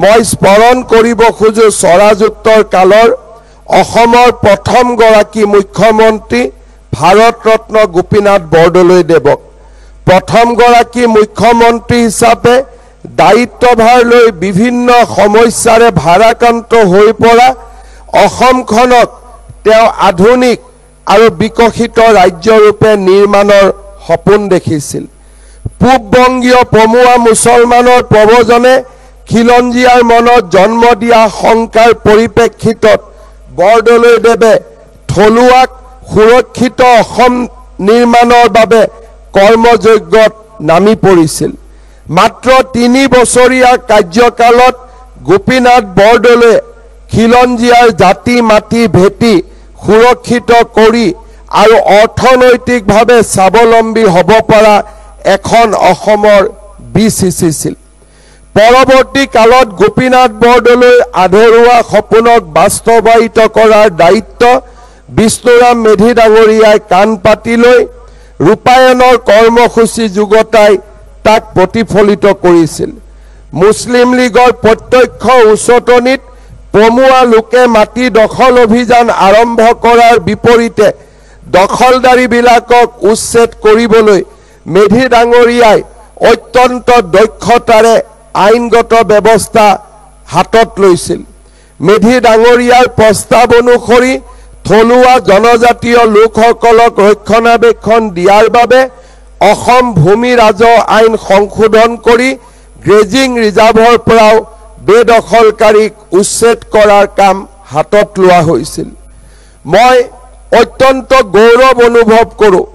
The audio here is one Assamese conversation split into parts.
মই স্মৰণ কৰিব খোজো স্বৰাজোত্তৰ কালৰ অসমৰ প্ৰথমগৰাকী মুখ্যমন্ত্ৰী ভাৰতৰত্ন গোপীনাথ বৰদলৈদেৱক। প্ৰথমগৰাকী মুখ্যমন্ত্ৰী হিচাপে দায়িত্বভাৰ লৈ বিভিন্ন সমস্যাৰে ভাৰাক্ৰান্ত হৈ পৰা অসমখনক তেওঁ আধুনিক আৰু বিকশিত ৰাজ্যৰূপে নিৰ্মাণৰ সপোন দেখিছিল। পূববংগীয় পমুৱা মুছলমানৰ প্ৰব্ৰজনে খিলঞ্জীয়াৰ মনত জন্ম দিয়া শংকাৰ পৰিপ্ৰেক্ষিতত বৰদলৈদেৱে থলুৱাক সুৰক্ষিত অসম নিৰ্মাণৰ বাবে কৰ্মযজ্ঞত নামি পৰিছিল। মাত্ৰ 3 বছৰীয়া কাৰ্যকালত গোপীনাথ বৰদলৈয়ে খিলঞ্জীয়াৰ জাতি মাটি ভেটি সুৰক্ষিত কৰি আৰু অৰ্থনৈতিকভাৱে স্বাৱলম্বী হ'ব পৰা এখন অসমৰ বীজ সিঁচিছিল। পৰৱৰ্তী কালত গোপীনাথ বৰদলৈৰ আধৰুৱা সপোনক বাস্তৱায়িত কৰাৰ দায়িত্ব বিষ্ণুৰাম মেধি ডাঙৰীয়াই কাণ পাতি লৈ ৰূপায়ণৰ কৰ্মসূচী যুগতাই তাক প্ৰতিফলিত কৰিছিল। মুছলিম লীগৰ প্ৰত্যক্ষ উচতনিত পমুৱা লোকে মাটি দখল অভিযান আৰম্ভ কৰাৰ বিপৰীতে দখলদাৰীবিলাকক উচ্ছেদ কৰিবলৈ মেধি ডাঙৰীয়াই অত্যন্ত দক্ষতাৰে আইনগত ব্যৱস্থা হাতত লৈছিল। মেধি ডাঙৰীয়াৰ প্ৰস্তাৱ অনুসৰি থলুৱা জনজাতীয় লোকসকলক ৰক্ষণাবেক্ষণ দিয়াৰ বাবে অসম ভূমি ৰাজহ আইন সংশোধন কৰি গ্ৰেজিং ৰিজাৰ্ভৰ পৰাও বেদখলকাৰীক উচ্ছেদ কৰাৰ কাম হাতত লোৱা হৈছিল। মই অত্যন্ত গৌৰৱ অনুভৱ কৰোঁ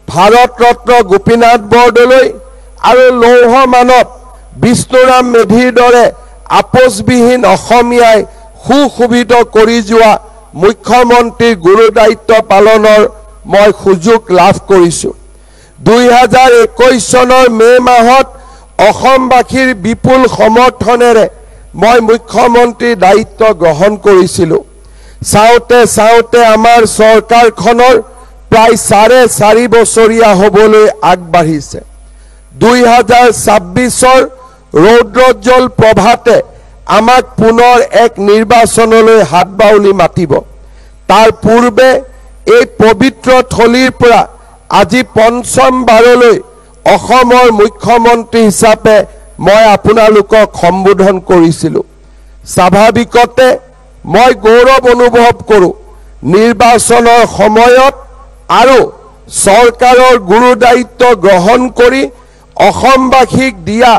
ভাৰতৰত্ন গোপীনাথ বৰদলৈ আৰু লৌহ মানৱ বিষ্ণুৰাম মেধিৰ দৰে আপোচবিহীন অসমীয়াই সুশোভিত কৰি যোৱা মুখ্যমন্ত্ৰীৰ গুৰু দায়িত্ব পালনৰ মই সুযোগ লাভ কৰিছোঁ। 2021 চনৰ মে মাহত অসমবাসীৰ বিপুল সমৰ্থনেৰে মই মুখ্যমন্ত্ৰীৰ দায়িত্ব গ্ৰহণ কৰিছিলোঁ। চাওঁতে চাওঁতে আমাৰ চৰকাৰখনৰ প্ৰায় 4.5 বছৰীয়া হ'বলৈ আগবাঢ়িছে। 2026 ৰৌদ্ৰোজ্জ্বল প্ৰভাতে আমাক পুনৰ এক নিৰ্বাচনলৈ হাত বাউলি মাতিব। তাৰ পূৰ্বে এই পবিত্ৰ থলীৰ পৰা আজি পঞ্চমবাৰলৈ অসমৰ মুখ্যমন্ত্ৰী হিচাপে মই আপোনালোকক সম্বোধন কৰিছিলোঁ। স্বাভাৱিকতে মই গৌৰৱ অনুভৱ কৰোঁ নিৰ্বাচনৰ সময়ত আৰু চৰকাৰৰ গুৰু দায়িত্ব গ্ৰহণ কৰি অসমবাসীক দিয়া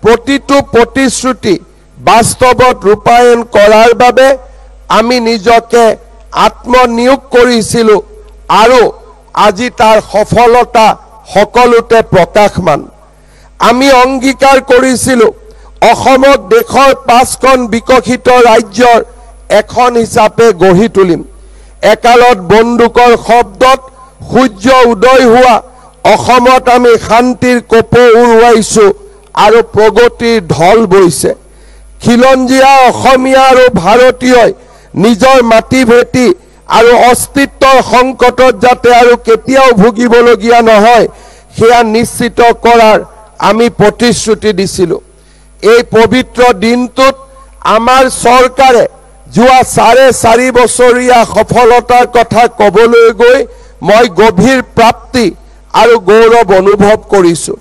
প্ৰতিটো প্ৰতিশ্ৰুতি বাস্তৱত ৰূপায়ণ কৰাৰ বাবে আমি নিজকে আত্মনিয়োগ কৰিছিলোঁ আৰু আজি তাৰ সফলতা সকলোতে প্ৰকাশমান। আমি অংগীকাৰ কৰিছিলোঁ অসমক দেশৰ 5খন বিকশিত ৰাজ্যৰ এখন হিচাপে গঢ়ি তুলিম। একালত বন্দুকৰ শব্দত সূৰ্য উদয় হোৱা অসমত আমি শান্তিৰ কপৌ উৰুৱাইছোঁ আৰু প্ৰগতিৰ ঢল বৈছে। খিলঞ্জীয়া অসমীয়া আৰু ভাৰতীয়ই নিজৰ মাটি ভেটি আৰু অস্তিত্বৰ সংকটত যাতে আৰু কেতিয়াও ভুগিবলগীয়া নহয় সেয়া নিশ্চিত কৰাৰ আমি প্ৰতিশ্ৰুতি দিছিলোঁ। এই পবিত্ৰ দিনটোত আমাৰ চৰকাৰে যোৱা 4.5 বছৰীয়া সফলতাৰ কথা ক'বলৈ গৈ মই গভীৰ প্ৰাপ্তি আৰু গৌৰৱ অনুভৱ কৰিছোঁ।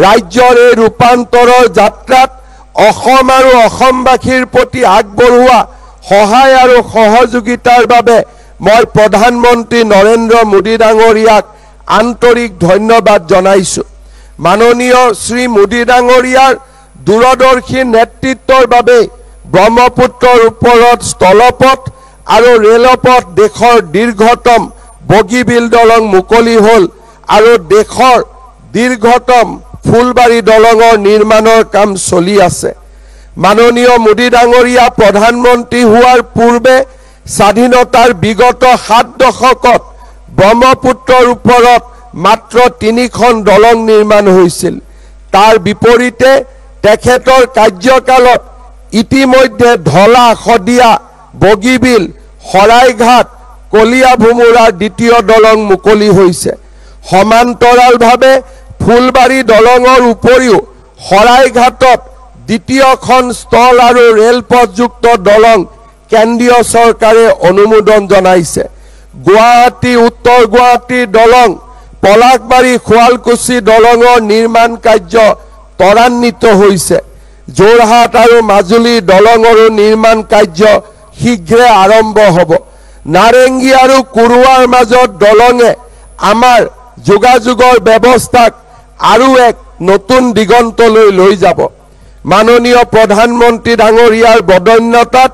ৰাজ্যৰ এই ৰূপান্তৰৰ যাত্ৰাত অসম আৰু অসমবাসীৰ প্ৰতি আগবঢ়োৱা সহায় আৰু সহযোগিতাৰ বাবে মই প্ৰধানমন্ত্ৰী নৰেন্দ্ৰ মোদী ডাঙৰীয়াক আন্তৰিক ধন্যবাদ জনাইছোঁ। মাননীয় শ্ৰী মোদী ডাঙৰীয়াৰ দূৰদৰ্শী নেতৃত্বৰ বাবে ব্ৰহ্মপুত্ৰৰ ওপৰত স্থলপথ আৰু ৰেলপথ দেশৰ দীৰ্ঘতম বগীবিল দলং মুকলি হ'ল আৰু দেশৰ দীৰ্ঘতম ফুলবাৰী দলঙৰ নিৰ্মাণৰ কাম চলি আছে। মাননীয় মোদী ডাঙৰীয়া প্ৰধানমন্ত্ৰী হোৱাৰ পূৰ্বে স্বাধীনতাৰ বিগত 7 দশকত ব্ৰহ্মপুত্ৰৰ ওপৰত মাত্ৰ 3খন দলং নিৰ্মাণ হৈছিল। তাৰ বিপৰীতে তেখেতৰ কাৰ্যকালত ইতিমধ্যে ঢলা শদিয়া বগীবিল শৰাইঘাট কলিয়া ভুমুৰাৰ 2য় দলং মুকলি হৈছে। সমান্তৰালভাৱে ফুলবাৰী দলঙৰ উপৰিও শৰাইঘাটত দ্বিতীয়খন স্থল আৰু ৰেলপথযুক্ত দলং কেন্দ্ৰীয় চৰকাৰে অনুমোদন জনাইছে। গুৱাহাটী উত্তৰ গুৱাহাটীৰ দলং, পলাশবাৰী শুৱালকুছি দলঙৰ নিৰ্মাণ কাৰ্য ত্বৰান্বিত হৈছে। যোৰহাট আৰু মাজুলীৰ দলঙৰো নিৰ্মাণ কাৰ্য শীঘ্ৰে আৰম্ভ হ'ব। নাৰেংগী আৰু কুৰুৱাৰ মাজত দলঙে আমাৰ যোগাযোগৰ ব্যৱস্থাক আৰু এক নতুন দিগন্তলৈ লৈ যাব। মাননীয় প্ৰধানমন্ত্ৰী ডাঙৰীয়াৰ বদন্যতাত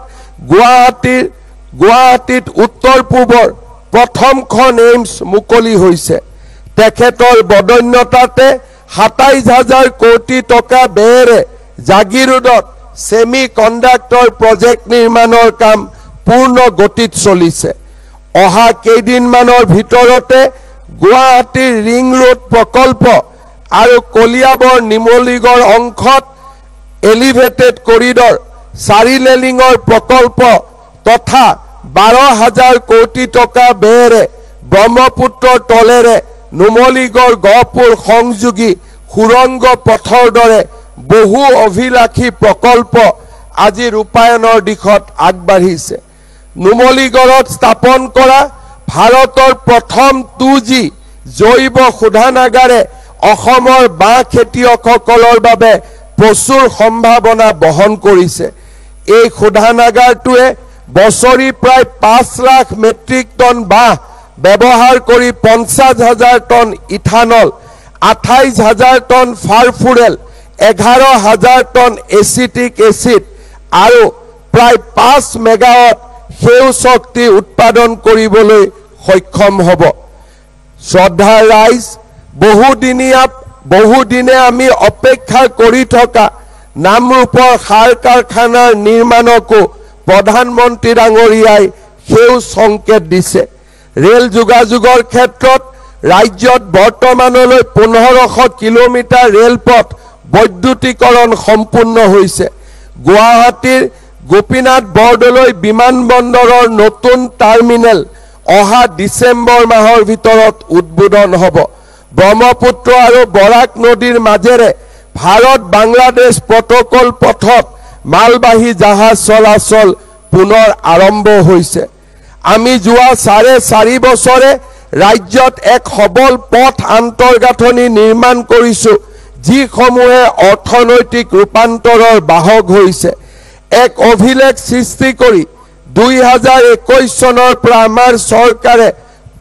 গুৱাহাটীত উত্তৰ পূবৰ প্ৰথমখন এইমছ মুকলি হৈছে। তেখেতৰ বদন্যতাতে ২৭,০০০ কোটি টকা ব্যয়েৰে জাগিৰোডত ছেমি কণ্ডাক্টৰ প্ৰজেক্ট নিৰ্মাণৰ কাম পূৰ্ণ গতিত চলিছে। অহা কেইদিনমানৰ ভিতৰতে গুৱাহাটীৰ ৰিং ৰোড প্ৰকল্প আৰু কলিয়াবৰ নিমলীগড় অংশত এলিভেটেড কৰিডৰ 4 লেলিঙৰ প্ৰকল্প তথা ১২,০০০ কোটি টকা ব্যয়েৰে ব্ৰহ্মপুত্ৰৰ তলেৰে নুমলীগড় গহপুৰ সংযোগী সুৰংগ পথৰ দৰে বহু অভিলাষী প্ৰকল্প আজি ৰূপায়ণৰ দিশত আগবাঢ়িছে। নুমলীগড়ত স্থাপন কৰা ভাৰতৰ প্ৰথম 2G জৈৱ শোধনাগাৰে অসমৰ বাঁহ খেতিয়কসকলৰ বাবে প্ৰচুৰ সম্ভাৱনা বহন কৰিছে। এই শোধনাগাৰটোৱে বছৰি প্ৰায় ৫ লাখ মেট্ৰিক টন বাঁহ ব্যৱহাৰ কৰি ৫০,০০০ টন ইথানল, ২৮,০০০ টন ফাৰফুৰেল, ১১,০০০ টন এচিটিক এচিড আৰু প্ৰায় ৫ মেগাৱাট সেউজ শক্তি উৎপাদন কৰিবলৈ সক্ষম হ'ব। শ্ৰদ্ধাৰ ৰাইজ, বহুদিনে আমি অপেক্ষা কৰি থকা নামৰূপৰ সাৰ কাৰখানাৰ নিৰ্মাণকো প্ৰধানমন্ত্ৰী ডাঙৰীয়াই সেউজ সংকেত দিছে। ৰেল যোগাযোগৰ ক্ষেত্ৰত ৰাজ্যত বৰ্তমানলৈ ১৫০০ কিলোমিটাৰ ৰেলপথ বৈদ্যুতিকৰণ সম্পূৰ্ণ হৈছে। গুৱাহাটীৰ গোপীনাথ বৰদলৈ বিমানবন্দৰৰ নতুন টাৰ্মিনেল অহা ডিচেম্বৰ মাহৰ ভিতৰত উদ্বোধন হ'ব। ব্ৰহ্মপুত্ৰ আৰু বৰাক নদীৰ মাজেৰে ভাৰত বাংলাদেশ প্ৰটকল পথত মালবাহী জাহাজ চলাচল পুনৰ আৰম্ভ হৈছে। আমি যোৱা ৪.৫ বছৰে ৰাজ্যত এক সবল পথ আন্তঃগাঁথনি নিৰ্মাণ কৰিছো, যিসমূহে অৰ্থনৈতিক ৰূপান্তৰৰ বাহক হৈছে। এক অভিলেখ সৃষ্টি কৰি ২০২১ চনৰ পৰা আমাৰ চৰকাৰে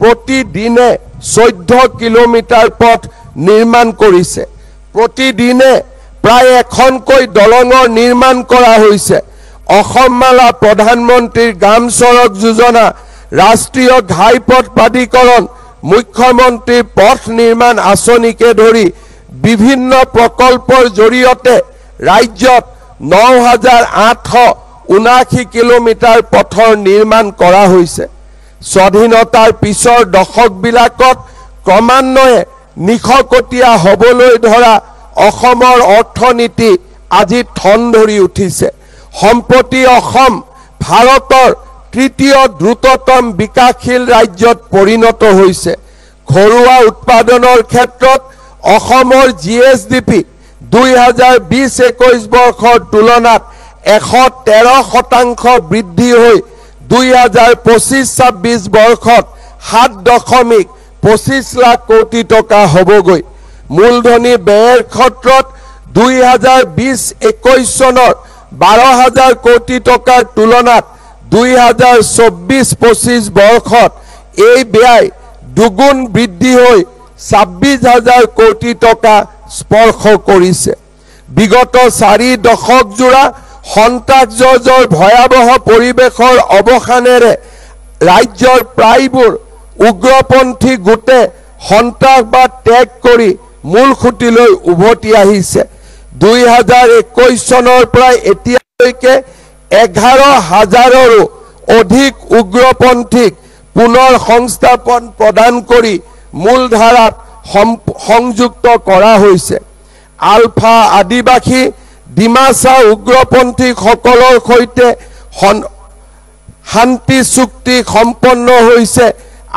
প্ৰতিদিনে ১৪ কিলোমিটাৰ পথ নিৰ্মাণ কৰিছে। প্ৰতিদিনে প্ৰায় এখনকৈ দলঙৰ নিৰ্মাণ কৰা হৈছে। অসমমালা, প্ৰধানমন্ত্ৰীৰ গ্ৰাম চড়ক যোজনা, ৰাষ্ট্ৰীয় ঘাইপথ প্ৰাধিকৰণ, মুখ্যমন্ত্ৰীৰ পথ নিৰ্মাণ আঁচনিকে ধৰি বিভিন্ন প্ৰকল্পৰ জৰিয়তে ৰাজ্যত ৯,৮৭৯ কিলোমিটাৰ পথৰ নিৰ্মাণ কৰা হৈছে। স্বাধীনতাৰ পিছৰ দশকবিলাকত ক্ৰমান্বয়ে নিশকটীয়া হ'বলৈ ধৰা অসমৰ অৰ্থনীতি আজি ঠন ধৰি উঠিছে। সম্প্ৰতি অসম ভাৰতৰ তৃতীয় দ্ৰুততম বিকাশশীল ৰাজ্যত পৰিণত হৈছে। ঘৰুৱা উৎপাদনৰ ক্ষেত্ৰত অসমৰ GSDP ২০২০-২১ বৰ্ষৰ তুলনাত ১১৩% বৃদ্ধি হৈ ২০২৫-২৬ বৰ্ষত ৭.২৫ লাখ কোটি টকা হ'বগৈ। মূলধনী ব্যয়ৰ ক্ষেত্ৰত ২০২০-২১ চনৰ ১২,০০০ কোটি টকাৰ তুলনাত ২০২৪-২৫ বৰ্ষত এই ব্যয় দুগুণ বৃদ্ধি হৈ ২৬,০০০ কোটি টকা স্পৰ্শ কৰিছে। বিগত ৪ দশক জোৰা সন্ত্ৰাসবাদৰ ভয়াৱহ পৰিৱেশৰ অৱসানেৰে ৰাজ্যৰ প্ৰায়বোৰ উগ্ৰপন্থী গোটে সন্ত্ৰাসবাদ ত্যাগ কৰি মূল খুঁটিলৈ উভতি আহিছে। ২০২১ চনৰ পৰা এতিয়ালৈকে ১১,০০০ৰো অধিক উগ্ৰপন্থীক পুনৰ সংস্থাপন প্ৰদান কৰি মূলধাৰাত সংযুক্ত কৰা হৈছে। আলফা আদিবাসী ডিমাছা উগ্ৰপন্থীসকলৰ সৈতে শান্তি চুক্তি সম্পন্ন হৈছে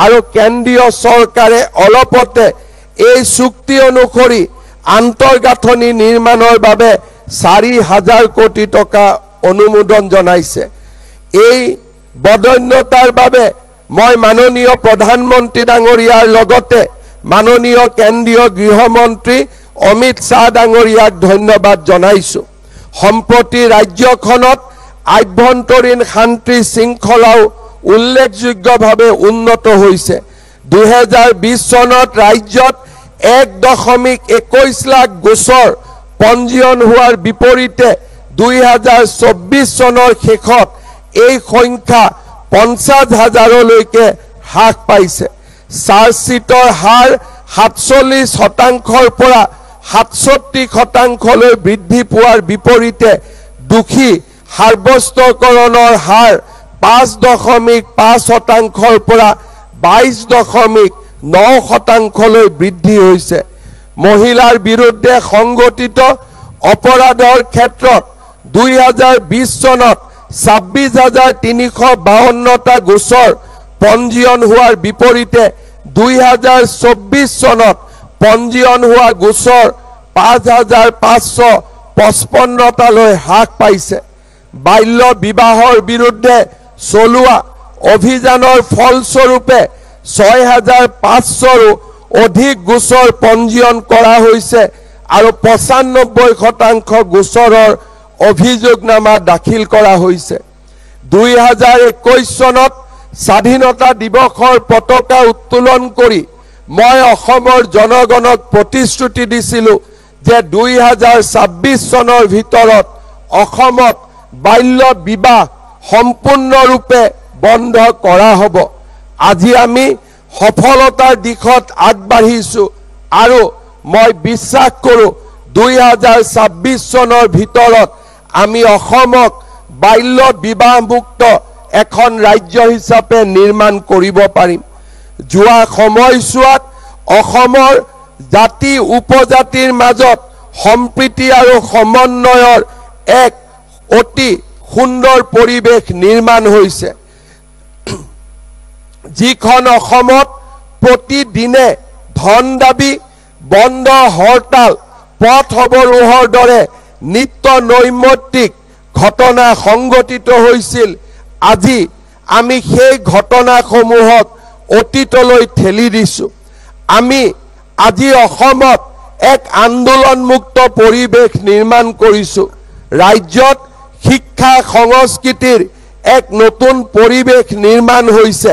আৰু কেন্দ্ৰীয় চৰকাৰে অলপতে এই চুক্তি অনুসৰি আন্তঃগাঁথনি নিৰ্মাণৰ বাবে 4,000 কোটি টকা অনুমোদন জনাইছে। এই বদন্যতাৰ বাবে মই মাননীয় প্ৰধানমন্ত্ৰী ডাঙৰীয়াৰ লগতে মাননীয় কেন্দ্ৰীয় গৃহমন্ত্ৰী অমিত শাহ ডাঙৰীয়াক ধন্যবাদ জনাইছো। সম্প্ৰতি ৰাজ্যখনত আভ্যন্তৰীণ শান্তি শৃংখলাও উল্লেখযোগ্যভাৱে উন্নত হৈছে। 2020 চনত ৰাজ্যত 1.21 লাখ গোচৰ পঞ্জীয়ন হোৱাৰ বিপৰীতে 2024 চনৰ শেষত এই সংখ্যা 50,000লৈকে হ্ৰাস পাইছে। চাৰ্জশ্বিটৰ হাৰ 47%ৰ পৰা 67%লৈ বৃদ্ধি পোৱাৰ বিপৰীতে দোষী সাব্যস্তকৰণৰ হাৰ 5.5%ৰ পৰা 22.9%লৈ বৃদ্ধি হৈছে। মহিলাৰ বিৰুদ্ধে সংঘটিত অপৰাধৰ ক্ষেত্ৰত 2020 চনত 26,352টা গোচৰ পঞ্জীয়ন হোৱাৰ বিপৰীতে 2024 চনত পঞ্জীয়ন হোৱা গোচৰ 5,555টালৈ হ্ৰাস পাইছে। বাল্য বিবাহৰ বিৰুদ্ধে চলোৱা অভিযানৰ ফলস্বৰূপে 6,500ৰো অধিক গোচৰ পঞ্জীয়ন কৰা হৈছে আৰু 95% গোচৰৰ অভিযোগনামা দাখিল কৰা হৈছে। 2021 চনত স্বাধীনতা দিৱসৰ পতাকা উত্তোলন কৰি মই অসমৰ জনগণক প্ৰতিশ্ৰুতি দিছিলোঁ যে 2026 চনৰ ভিতৰত অসমত বাল্য বিবাহ সম্পূৰ্ণৰূপে বন্ধ কৰা হ'ব। আজি আমি সফলতাৰ দিশত আগবাঢ়িছোঁ আৰু মই বিশ্বাস কৰোঁ 2026 চনৰ ভিতৰত আমি অসমক বাল্য বিবাহমুক্ত এখন ৰাজ্য হিচাপে নিৰ্মাণ কৰিব পাৰিম। যোৱা সময়ছোৱাত অসমৰ জাতি উপজাতিৰ মাজত সম্প্ৰীতি আৰু সমন্বয়ৰ এক অতি সুন্দৰ পৰিৱেশ নিৰ্মাণ হৈছে, যিখন অসমত প্ৰতিদিনে ধন দাবী, বন্ধ হৰতাল, পথ অৱৰোহৰ দৰে নিত্য নৈমিত্তিক ঘটনা সংঘটিত হৈছিল। আজি আমি সেই ঘটনাসমূহক অতীতলৈ ঠেলি দিছোঁ। আমি আজি অসমত এক আন্দোলনমুক্ত পৰিৱেশ নিৰ্মাণ কৰিছোঁ। ৰাজ্যত শিক্ষা সংস্কৃতিৰ এক নতুন পৰিৱেশ নিৰ্মাণ হৈছে।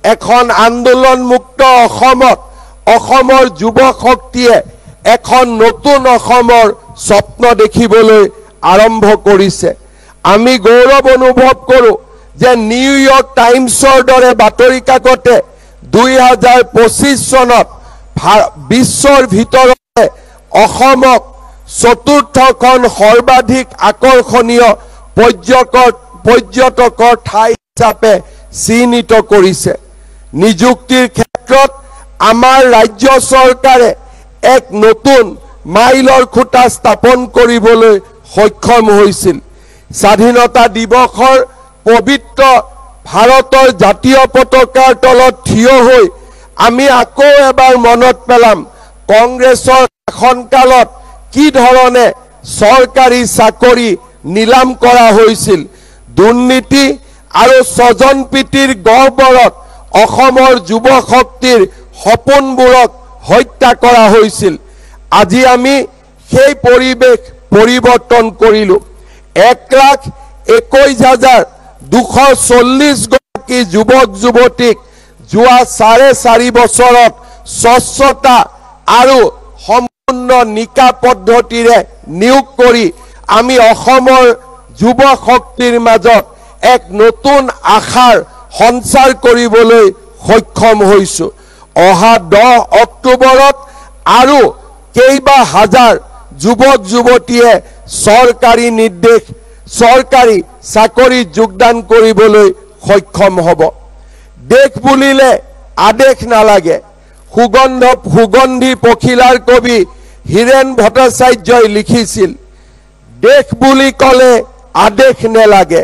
এখন আন্দোলনমুক্ত অসমত অসমৰ যুৱ শক্তিয়ে এখন নতুন অসমৰ স্বপ্ন দেখিবলৈ আৰম্ভ কৰিছে। আমি গৌৰৱ অনুভৱ কৰোঁ যে নিউয়ৰ্ক টাইমছৰ দৰে বাতৰি কাকতে 2025 চনত বিশ্বৰ ভিতৰতে অসমক চতুৰ্থখন সৰ্বাধিক আকৰ্ষণীয় পৰ্যটকৰ ঠাই হিচাপে চিহ্নিত কৰিছে। নিযুক্তিৰ ক্ষেত্ৰত আমাৰ ৰাজ্য চৰকাৰে এক নতুন মাইলৰ খুঁটা স্থাপন কৰিবলৈ সক্ষম হৈছিল। স্বাধীনতা দিৱসৰ পবিত্ৰ ভাৰতৰ জাতীয় পতাকাৰ তলত থিয় হৈ আমি আকৌ এবাৰ মনত পেলাম কংগ্ৰেছৰ শাসনকালত কি ধৰণে চৰকাৰী চাকৰি নিলাম কৰা হৈছিল। দুৰ্নীতি আৰু স্বজনপ্ৰীতিৰ গহ্বৰত অসমৰ যুৱ শক্তিৰ সপোনবোৰক হত্যা কৰা হৈছিল। আজি আমি সেই পৰিৱেশ পৰিৱৰ্তন কৰিলোঁ। 1,21,240 গৰাকী যুৱক যুৱতীক যোৱা 4.5 বছৰত স্বচ্ছতা আৰু সম্পূৰ্ণ নিকা পদ্ধতিৰে নিয়োগ কৰি আমি অসমৰ যুৱ শক্তিৰ মাজত এক নতুন আশাৰ সঞ্চাৰ কৰিবলৈ সক্ষম হৈছোঁ। অহা 10 অক্টোবৰত আৰু কেইবা হাজাৰ যুৱক যুৱতীয়ে চৰকাৰী চাকৰিত যোগদান কৰিবলৈ সক্ষম হ'ব। দেশ বুলিলে আদেশ নালাগে। সুগন্ধি পখিলাৰ কবি হীৰেন ভট্টাচাৰ্যই লিখিছিল, দেশ বুলি ক'লে আদেশ নেলাগে,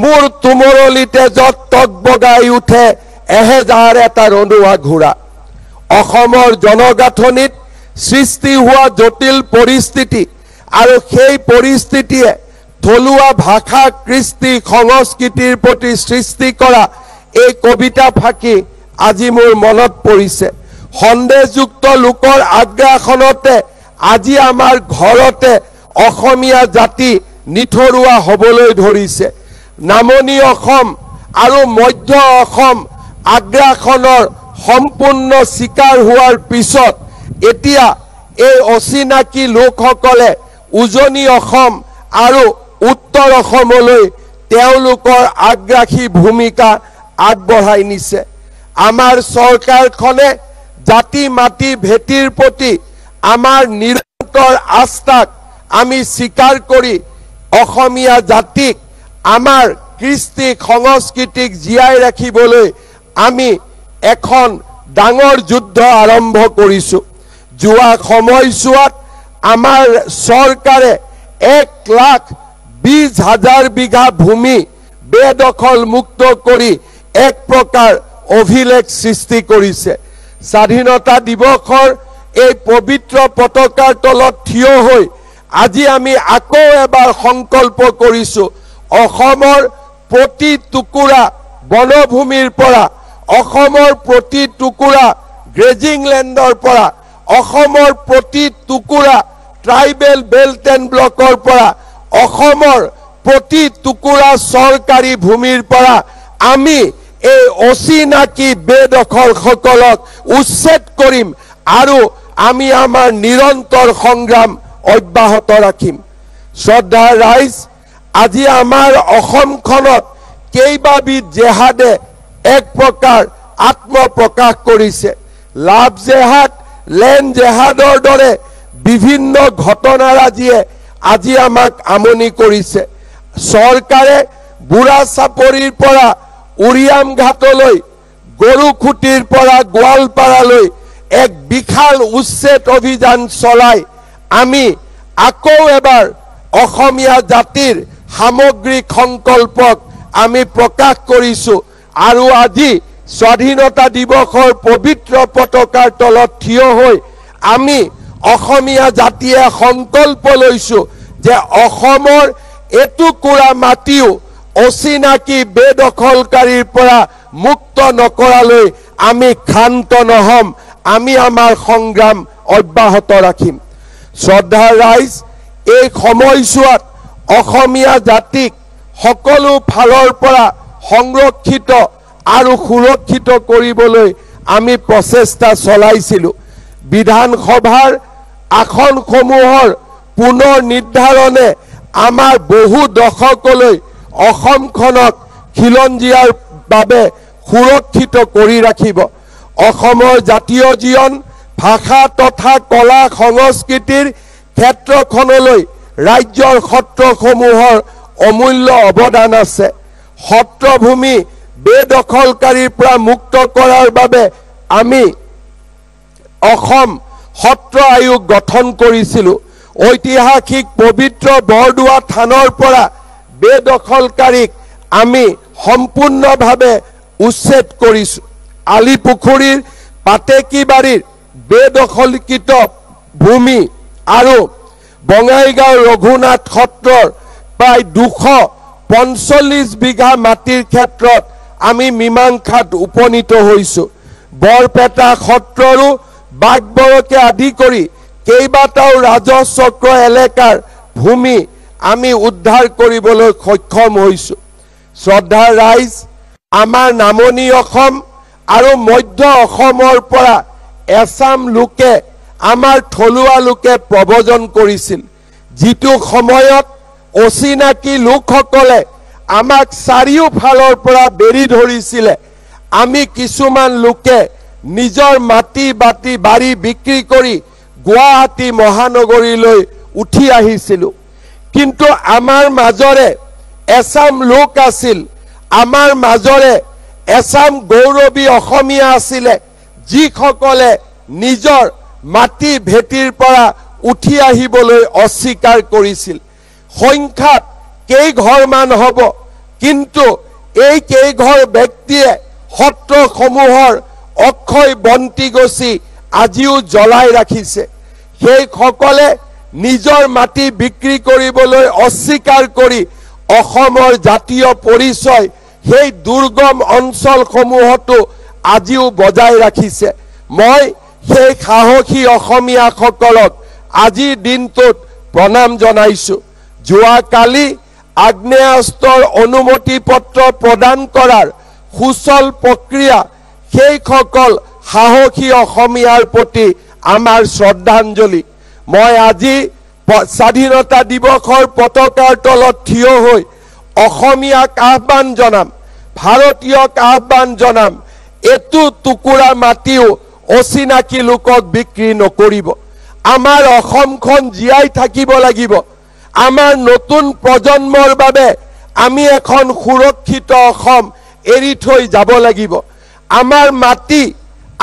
মোৰ তুমৰলিতে য'ত তক বগাই উঠে এহেজাৰ এটা ৰনুৱা ঘোঁৰা। অসমৰ জনগাঁথনিত সৃষ্টি হোৱা জটিল পৰিস্থিতি আৰু সেই পৰিস্থিতিয়ে থলুৱা ভাষা কৃষ্টি সংস্কৃতিৰ প্ৰতি সৃষ্টি কৰা এই কবিতা ফাঁকি আজি মোৰ মনত পৰিছে সন্দেহযুক্ত লোকৰ আগ্ৰাসনতে আজি আমাৰ ঘৰতে অসমীয়া জাতি নিথৰুৱা হ'বলৈ ধৰিছে নামনি অসম আৰু মধ্য অসম আগ্ৰাসনৰ সম্পূৰ্ণ শিকাৰ হোৱাৰ পিছত এতিয়া এই অচিনাকি লোকসকলে উজনি অসম আৰু উত্তৰ অসমলৈ তেওঁলোকৰ আগ্ৰাসী ভূমিকা আগবঢ়াই নিছে আমাৰ চৰকাৰখনে জাতি মাটি ভেটিৰ প্ৰতি আমাৰ নিৰন্তৰ আস্থাক আমি স্বীকাৰ কৰি অসমীয়া জাতিক আমাৰ কৃষ্টি সংস্কৃতিক জীয়াই ৰাখিবলৈ আমি এখন ডাঙৰ যুদ্ধ আৰম্ভ কৰিছো যোৱা সময়ছোৱাত আমাৰ চৰকাৰে 1,20,000 বিঘা ভূমি বেদখল মুক্ত কৰি এক প্ৰকাৰ অভিলেখ সৃষ্টি কৰিছে স্বাধীনতা দিৱসৰ এই পবিত্ৰ পতাকাৰ তলত থিয় হৈ আজি আমি আকৌ এবাৰ সংকল্প কৰিছো অসমৰ প্ৰতি টুকুৰা বনভূমিৰ পৰা অসমৰ প্ৰতি টুকুৰা গ্ৰেজিং লেণ্ডৰ পৰা অসমৰ প্ৰতি টুকুৰা ট্ৰাইবেল বেল্ট এণ্ড ব্লকৰ পৰা অসমৰ প্ৰতি টুকুৰা চৰকাৰী ভূমিৰ পৰা আমি এই অচিনাকি বেদখলসকলক উচ্ছেদ কৰিম আৰু আমি আমাৰ নিৰন্তৰ সংগ্ৰাম অব্যাহত ৰাখিম শ্ৰদ্ধা ৰাইজ আজি আমাৰ অসমখনত কেইবাবিধ জেহাদে এক প্ৰকাৰ আত্মপ্ৰকাশ কৰিছে লাভ জেহাদ লেণ্ড জেহাদৰ দৰে বিভিন্ন ঘটনাৰাজিয়ে আজি আমাক আমনি কৰিছে চৰকাৰে বুঢ়া চাপৰিৰ পৰা উৰিয়াম ঘাটলৈ গৰুখুটিৰ পৰা গোৱালপাৰালৈ এক বিশাল উচ্ছেদ অভিযান চলাই আমি আকৌ এবাৰ অসমীয়া জাতিৰ সামগ্ৰিক সংকল্পক আমি প্ৰকাশ কৰিছো আৰু আজি স্বাধীনতা দিৱসৰ পবিত্ৰ পতাকাৰ তলত থিয় হৈ আমি অসমীয়া জাতিয়ে সংকল্প লৈছো যে অসমৰ এটুকুৰা মাটিও অচিনাকি বেদখলকাৰীৰ পৰা মুক্ত নকৰালৈ আমি ক্ষান্ত নহম আমি আমাৰ সংগ্ৰাম অব্যাহত ৰাখিম শ্ৰদ্ধা ৰাইজ এই সময়ছোৱাত অসমীয়া জাতিক সকলো ফালৰ পৰা সংৰক্ষিত আৰু সুৰক্ষিত কৰিবলৈ আমি প্ৰচেষ্টা চলাইছিলো বিধানসভাৰ আসনসমূহৰ পুনৰ নিৰ্ধাৰণে আমাৰ বহু দশকলৈ অসমখনক খিলঞ্জীয়াৰ বাবে সুৰক্ষিত কৰি ৰাখিব অসমৰ জাতীয় জীৱন ভাষা তথা কলা সংস্কৃতিৰ ক্ষেত্ৰখনলৈ ৰাজ্যৰ সত্ৰসমূহৰ অমূল্য অৱদান আছে সত্ৰভূমি বেদখলকাৰীৰ পৰা মুক্ত কৰাৰ বাবে আমি অসম সত্ৰ আয়োগ গঠন কৰিছিলো ঐতিহাসিক পবিত্ৰ বৰদোৱা থানৰ পৰা বেদখলকাৰীক আমি সম্পূৰ্ণভাৱে উচ্ছেদ কৰিছো আলিপুখুৰীৰ পাতেকীবাৰীৰ বেদখলকৃত ভূমি আৰু বঙাইগাঁও ৰঘুনাথ সত্ৰৰ প্ৰায় 245 বিঘা মাটিৰ ক্ষেত্ৰত আমি মীমাংসাত উপনীত হৈছো বৰপেটা সত্ৰৰো বাগবৰকে আদি কৰি কেইবাটাও ৰাজচক্ৰ এলেকাৰ ভূমি আমি উদ্ধাৰ কৰিবলৈ সক্ষম হৈছো শ্ৰদ্ধা ৰাইজ আমাৰ নামনি অসম আৰু মধ্য অসমৰ পৰা এছাম লোকে আমাৰ থলুৱা লোকে প্ৰবজন কৰিছিল যিটো সময়ত অচিনাকি লোকসকলে আমাক চাৰিওফালৰ পৰা বেৰি ধৰিছিলে আমি কিছুমান লোকে নিজৰ মাটি বাটি বাৰী বিক্ৰী কৰি গুৱাহাটী মহানগৰীলৈ উঠি আহিছিলো কিন্তু আমাৰ মাজৰে এছাম লোক আছিল আমাৰ মাজৰে এছাম গৌৰৱী অসমীয়া আছিলে যিসকলে নিজৰ মাটি ভেটিৰ পৰা উঠি আহিবলৈ অস্বীকাৰ কৰিছিল সংখ্যাত কেইঘৰমান হ'ব কিন্তু এই কেইঘৰ ব্যক্তিয়ে সত্ৰসমূহৰ অক্ষয় বন্তি গছি আজিও জ্বলাই ৰাখিছে সেইসকলে নিজৰ মাটি বিক্ৰী কৰিবলৈ অস্বীকাৰ কৰি অসমৰ জাতীয় পৰিচয় সেই দুৰ্গম অঞ্চলসমূহতো আজিও বজাই ৰাখিছে। মই সেই সাহসী অসমীয়াসকলক আজিৰ দিনটোত প্ৰণাম জনাইছো। যোৱাকালি আগ্নেয়াস্ত্ৰৰ অনুমতি পত্ৰ প্ৰদান কৰাৰ সুচল প্ৰক্ৰিয়া সেইসকল সাহসী অসমীয়াৰ প্ৰতি আমাৰ শ্ৰদ্ধাঞ্জলি। মই আজি স্বাধীনতা দিৱসৰ পতাকাৰ তলত থিয় হৈ অসমীয়াক আহ্বান জনাম, ভাৰতীয়ক আহ্বান জনাম, এটু টুকুৰা মাটিও অচিনাকি লোকক বিক্ৰী নকৰিব। আমাৰ অসমখন জীয়াই থাকিব লাগিব। আমাৰ নতুন প্ৰজন্মৰ বাবে আমি এখন সুৰক্ষিত অসম এৰি থৈ যাব লাগিব। আমাৰ মাটি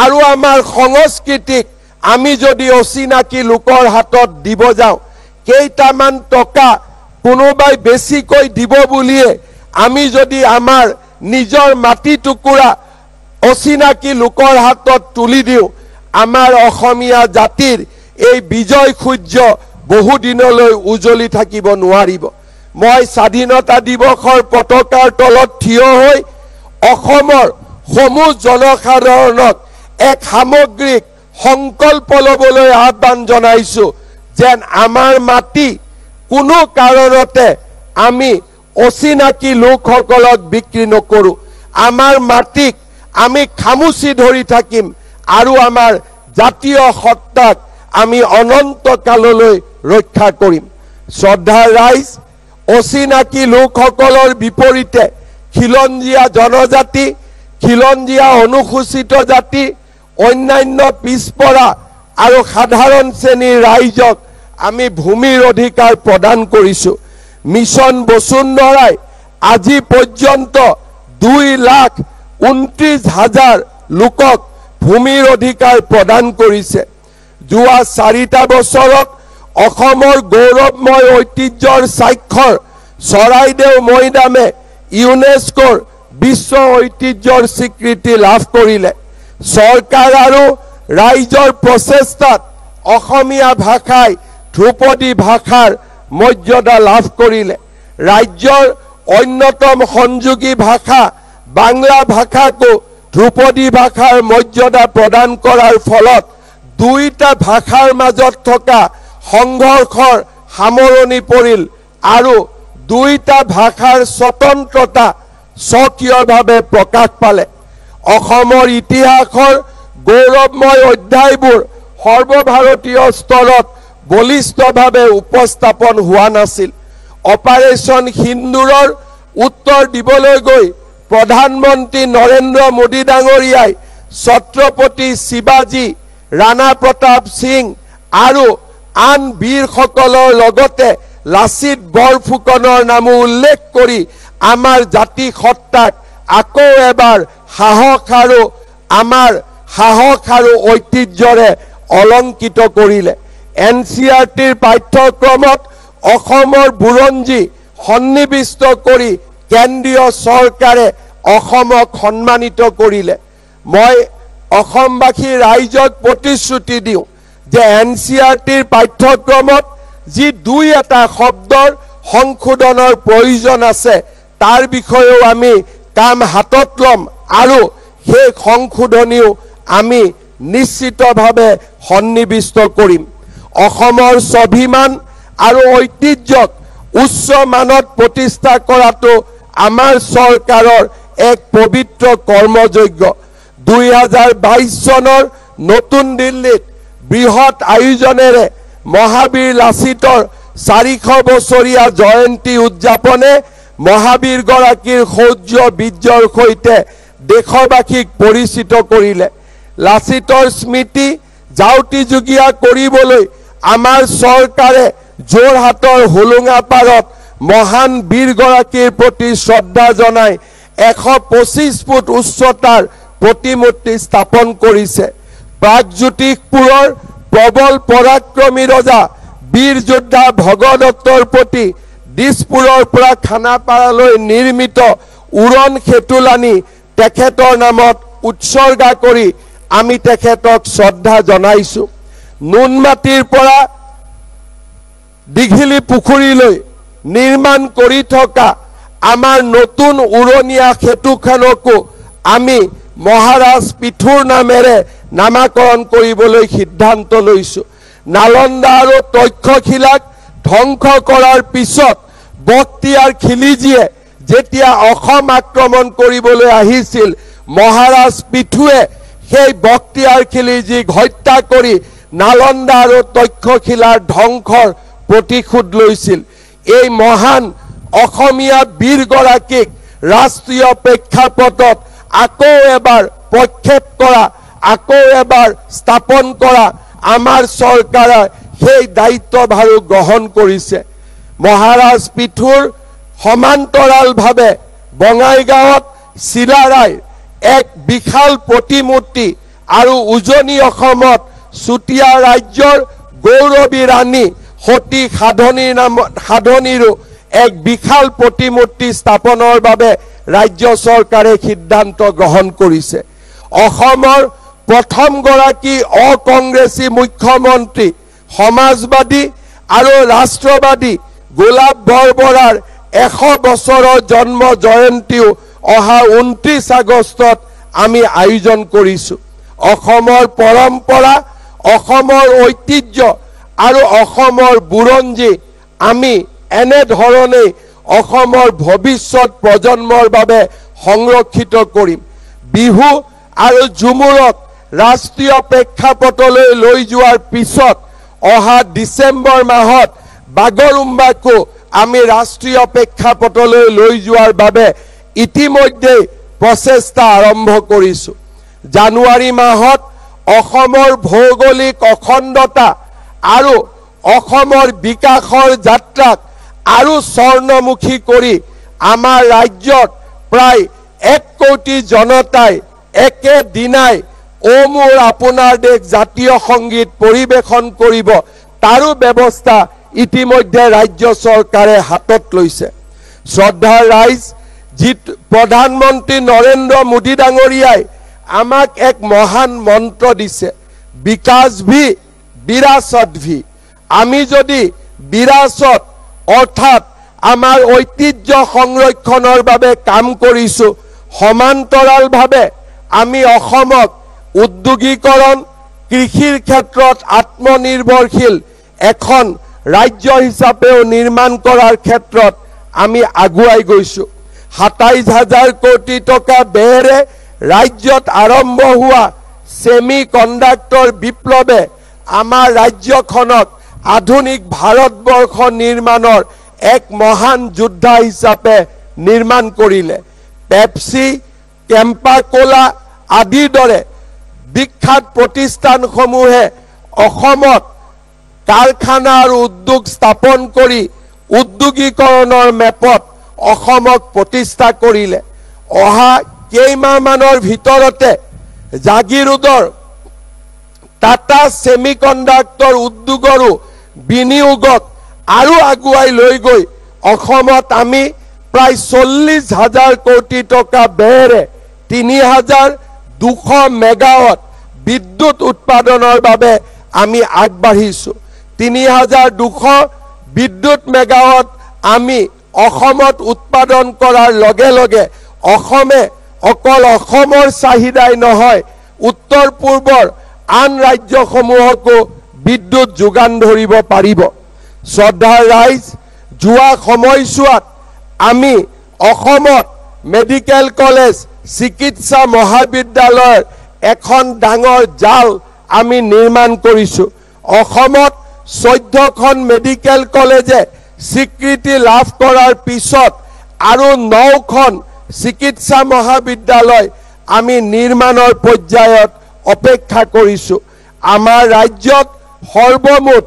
আৰু আমাৰ সংস্কৃতিক আমি যদি অচিনাকি লোকৰ হাতত দিব যাওঁ, কেইটামান টকা কোনোবাই বেছিকৈ দিব বুলিয়ে আমি যদি আমাৰ নিজৰ মাটি টুকুৰা অচিনাকি লোকৰ হাতত তুলি দিওঁ, আমাৰ অসমীয়া জাতিৰ এই বিজয় সূৰ্য বহুদিনলৈ উজ্বলি থাকিব নোৱাৰিব। মই স্বাধীনতা দিৱসৰ পতাকাৰ তলত থিয় হৈ অসমৰ সমূহ জনসাধাৰণক এক সামগ্ৰিক সংকল্প ল'বলৈ আহ্বান জনাইছো, যেন আমাৰ মাটি কোনো কাৰণতে আমি অচিনাকি লোকসকলক বিক্ৰী নকৰোঁ। আমাৰ মাটিক আমি খামুচি ধৰি থাকিম আৰু আমাৰ জাতীয় সত্তাক আমি অনন্ত কাললৈ ৰক্ষা কৰিম। শ্ৰদ্ধাৰ ৰাইজ, অচিনাকি লোকসকলৰ বিপৰীতে খিলঞ্জীয়া জনজাতি, খিলঞ্জীয়া অনুসূচিত জাতি, অন্যান্য পিছপৰা আৰু সাধাৰণ শ্ৰেণীৰ ৰাইজক আমি ভূমিৰ অধিকাৰ প্ৰদান কৰিছোঁ। মিছন বসুন্ধৰাই আজি পৰ্যন্ত 2,29,000 লোকক ভূমিৰ অধিকাৰ প্ৰদান কৰিছে। যোৱা 4টা বছৰত অসমৰ গৌৰৱময় ঐতিহ্যৰ স্বাক্ষৰ চৰাইদেউ মৈদামে ইউনেস্কোৰ বিশ্ব ঐতিহ্যৰ স্বীকৃতি লাভ কৰিলে। চৰকাৰ আৰু ৰাইজৰ প্ৰচেষ্টাত অসমীয়া ভাষাই ধ্ৰুপদী ভাষাৰ মৰ্যাদা লাভ কৰিলে। ৰাজ্যৰ অন্যতম সংযোগী ভাষা বাংলা ভাষাকো ধ্ৰুপদী ভাষাৰ মৰ্যাদা প্ৰদান কৰাৰ ফলত দুইটা ভাষাৰ মাজত থকা সংঘৰ্ষৰ সামৰণি পৰিল আৰু দুইটা ভাষাৰ স্বতন্ত্ৰতা স্বকীয়ভাৱে প্ৰকাশ পালে। অসমৰ ইতিহাসৰ গৌৰৱময় অধ্যায়বোৰ সৰ্বভাৰতীয় স্তৰত বলিষ্ঠভাৱে উপস্থাপন হোৱা নাছিল। অপাৰেশ্যন সিন্দুৰৰ উত্তৰ দিবলৈ গৈ প্ৰধানমন্ত্ৰী নৰেন্দ্ৰ মোদী ডাঙৰীয়াই ছত্ৰপতি শিৱাজী, ৰাণা প্ৰতাপ সিং আৰু আন বীৰসকলৰ লগতে লাচিত বৰফুকনৰ নামো উল্লেখ কৰি আমাৰ জাতি সত্তাক আকৌ এবাৰ আমাৰ সাহস আৰু ঐতিহ্যৰে অলংকিত কৰিলে। NCERTৰ পাঠ্যক্ৰমত অসমৰ বুৰঞ্জী সন্নিৱিষ্ট কৰি কেন্দ্ৰীয় চৰকাৰে অসমক সন্মানিত কৰিলে। মই অসমবাসী ৰাইজক প্ৰতিশ্ৰুতি দিওঁ যে NCERTৰ পাঠ্যক্ৰমত যি 2-এটা শব্দৰ সংশোধনৰ প্ৰয়োজন আছে, তাৰ বিষয়েও আমি কাম হাতত ল'ম আৰু সেই সংশোধনীও আমি নিশ্চিতভাৱে সন্নিৱিষ্ট কৰিম। অসমৰ স্বাভিমান আৰু ঐতিহ্যক উচ্চ মানত প্ৰতিষ্ঠা কৰাটো আমাৰ চৰকাৰৰ এক পবিত্ৰ কৰ্মযজ্ঞ। 2022 চনৰ নতুন দিল্লীত বৃহৎ আয়োজনেৰে মহাবীৰ লাচিতৰ 400 বছৰীয়া জয়ন্তী উদযাপনে মহাবীৰগৰাকীৰ শৌৰ্য বীৰ্যৰ সৈতে দেশবাসীক পৰিচিত কৰিলে। লাচিতৰ স্মৃতি জাউতিযুগীয়া কৰিবলৈ আমাৰ চৰকাৰে যোৰহাটৰ হোলোঙাপাৰত মহান বীৰগৰাকীৰ প্ৰতি শ্ৰদ্ধা জনাই 125 ফুট উচ্চতাৰ প্ৰতিমূৰ্তি স্থাপন কৰিছে। প্ৰাগজ্যোতিষপুৰৰ প্ৰবল পৰাক্ৰমী ৰজা বীৰ যোদ্ধা ভগদত্তৰ প্ৰতি দিছপুৰৰ পৰা খানাপাৰালৈ নিৰ্মিত উৰণ সেতুলানি তেখেতৰ নামত উৎসৰ্গা কৰি আমি তেখেতক শ্ৰদ্ধা জনাইছো। নুনমাটিৰ পৰা দীঘিলী পুখুৰীলৈ নিৰ্মাণ কৰি থকা আমাৰ নতুন উৰণীয়া সেতুখনকো আমি মহাৰাজ পিঠুৰ নামেৰে নামাকৰণ কৰিবলৈ সিদ্ধান্ত লৈছো। নালন্দা আৰু তক্ষশিলাক ধ্বংস কৰাৰ পিছত বক্তিয়াৰ খিলিজীয়ে যেতিয়া অসম আক্ৰমণ কৰিবলৈ আহিছিল, মহাৰাজ পিঠুৱে সেই বক্তিয়াৰ খিলিজীক হত্যা কৰি নালন্দা আৰু তক্ষশিলাৰ ধ্বংসৰ প্ৰতিশোধ লৈছিল। এই মহান অসমীয়া বীৰগৰাকীক ৰাষ্ট্ৰীয় প্ৰেক্ষাপটত আকৌ এবাৰ প্ৰক্ষেপ কৰা, আকৌ এবাৰ স্থাপন কৰা আমাৰ চৰকাৰে সেই দায়িত্বভাৰো গ্ৰহণ কৰিছে। মহাৰাজ পিঠুৰ সমান্তৰালভাৱে বঙাইগাঁৱত চিলাৰায় এক বিশাল প্ৰতিমূৰ্তি আৰু উজনি অসমত চুতীয়া ৰাজ্যৰ গৌৰৱী ৰাণী সতী সাধনীৰো এক বিশাল প্ৰতিমূৰ্তি স্থাপনৰ বাবে ৰাজ্য চৰকাৰে সিদ্ধান্ত গ্ৰহণ কৰিছে। অসমৰ প্ৰথমগৰাকী অকংগ্ৰেছী মুখ্যমন্ত্ৰী সমাজবাদী আৰু ৰাষ্ট্ৰবাদী গোলাপ বৰবৰাৰ 100 বছৰৰ জন্ম জয়ন্তীও অহা 29 আগষ্টত আমি আয়োজন কৰিছো। অসমৰ পৰম্পৰা, অসমৰ ঐতিহ্য আৰু অসমৰ বুৰঞ্জী আমি এনেধৰণে অসমৰ ভৱিষ্যত প্ৰজন্মৰ বাবে সংৰক্ষিত কৰিম। বিহু আৰু ঝুমুৰক ৰাষ্ট্ৰীয় প্ৰেক্ষাপটলৈ লৈ যোৱাৰ পিছত অহা ডিচেম্বৰ মাহত বাগৰুম্বাকো আমি ৰাষ্ট্ৰীয় প্ৰেক্ষাপটলৈ লৈ যোৱাৰ বাবে ইতিমধ্যে প্ৰচেষ্টা আৰম্ভ কৰিছো। জানুৱাৰী মাহত অসমৰ ভৌগোলিক অখণ্ডতা আৰু অসমৰ বিকাশৰ যাত্ৰাক আৰু স্বৰ্ণমুখী কৰি আমাৰ ৰাজ্যত প্ৰায় 1 কোটি জনতাই একেদিনাই ও মোৰ আপোনাৰ দেশ জাতীয় সংগীত পৰিবেশন কৰিব, তাৰো ব্যৱস্থা ইতিমধ্যে ৰাজ্য চৰকাৰে হাতত লৈছে। শ্ৰদ্ধাৰ ৰাইজ, যি প্ৰধানমন্ত্ৰী নৰেন্দ্ৰ মোদী ডাঙৰীয়াই আমাক এক মহান মন্ত্ৰ দিছে, বিকাশ ভি বিৰাসত ভি। আমি যদি বিৰাসত অৰ্থাৎ আমাৰ ঐতিহ্য সংৰক্ষণৰ বাবে কাম কৰিছো, সমান্তৰালভাৱে আমি অসমক উদ্যোগীকৰণ, কৃষিৰ ক্ষেত্ৰত আত্মনিৰ্ভৰশীল এখন ৰাজ্য হিচাপেও নিৰ্মাণ কৰাৰ ক্ষেত্ৰত আমি আগুৱাই গৈছো। 27,000 কোটি টকা ব্যয়েৰে ৰাজ্যত আৰম্ভ হোৱা সেমি কণ্ডাক্টৰ বিপ্লৱে আমাৰ ৰাজ্যখনক আধুনিক ভাৰতবৰ্ষ নিৰ্মাণৰ এক মহান যোদ্ধা হিচাপে নিৰ্মাণ কৰিলে। পেপচি, কেম্পা কোলা আদিৰ দৰে বিখ্যাত প্ৰতিষ্ঠানসমূহে অসমত কাৰখানা আৰু উদ্যোগ স্থাপন কৰি উদ্যোগীকৰণৰ মেপত অসমক প্ৰতিষ্ঠা কৰিলে। অহা কেইমাহমানৰ ভিতৰতে জাগিৰোডৰ টাটা সেমিকণ্ডাক্টৰ উদ্যোগৰো বিনিয়োগক আৰু আগুৱাই লৈ গৈ অসমত আমি প্ৰায় 40,000 কোটি টকা ব্যয়েৰে 3,200 মেগাৱাট বিদ্যুৎ উৎপাদনৰ বাবে আমি আগবাঢ়িছো। 3,200 বিদ্যুৎ মেগাৱাট আমি অসমত উৎপাদন কৰাৰ লগে লগে অসমে অকল অসমৰ চাহিদাই নহয়, উত্তৰ পূৰ্বৰ আন ৰাজ্যসমূহকো বিদ্যুৎ যোগান ধৰিব পাৰিব। শ্ৰদ্ধাৰ ৰাইজ, যোৱা সময়ছোৱাত আমি অসমত মেডিকেল কলেজ, চিকিৎসা মহাবিদ্যালয়ৰ এখন ডাঙৰ জাল আমি নিৰ্মাণ কৰিছো। অসমত 14খন মেডিকেল কলেজে স্বীকৃতি লাভ কৰাৰ পিছত আৰু 9খন চিকিৎসা মহাবিদ্যালয় আমি নিৰ্মাণৰ পৰ্যায়ত অপেক্ষা কৰিছো। আমাৰ ৰাজ্যত সৰ্বমুঠ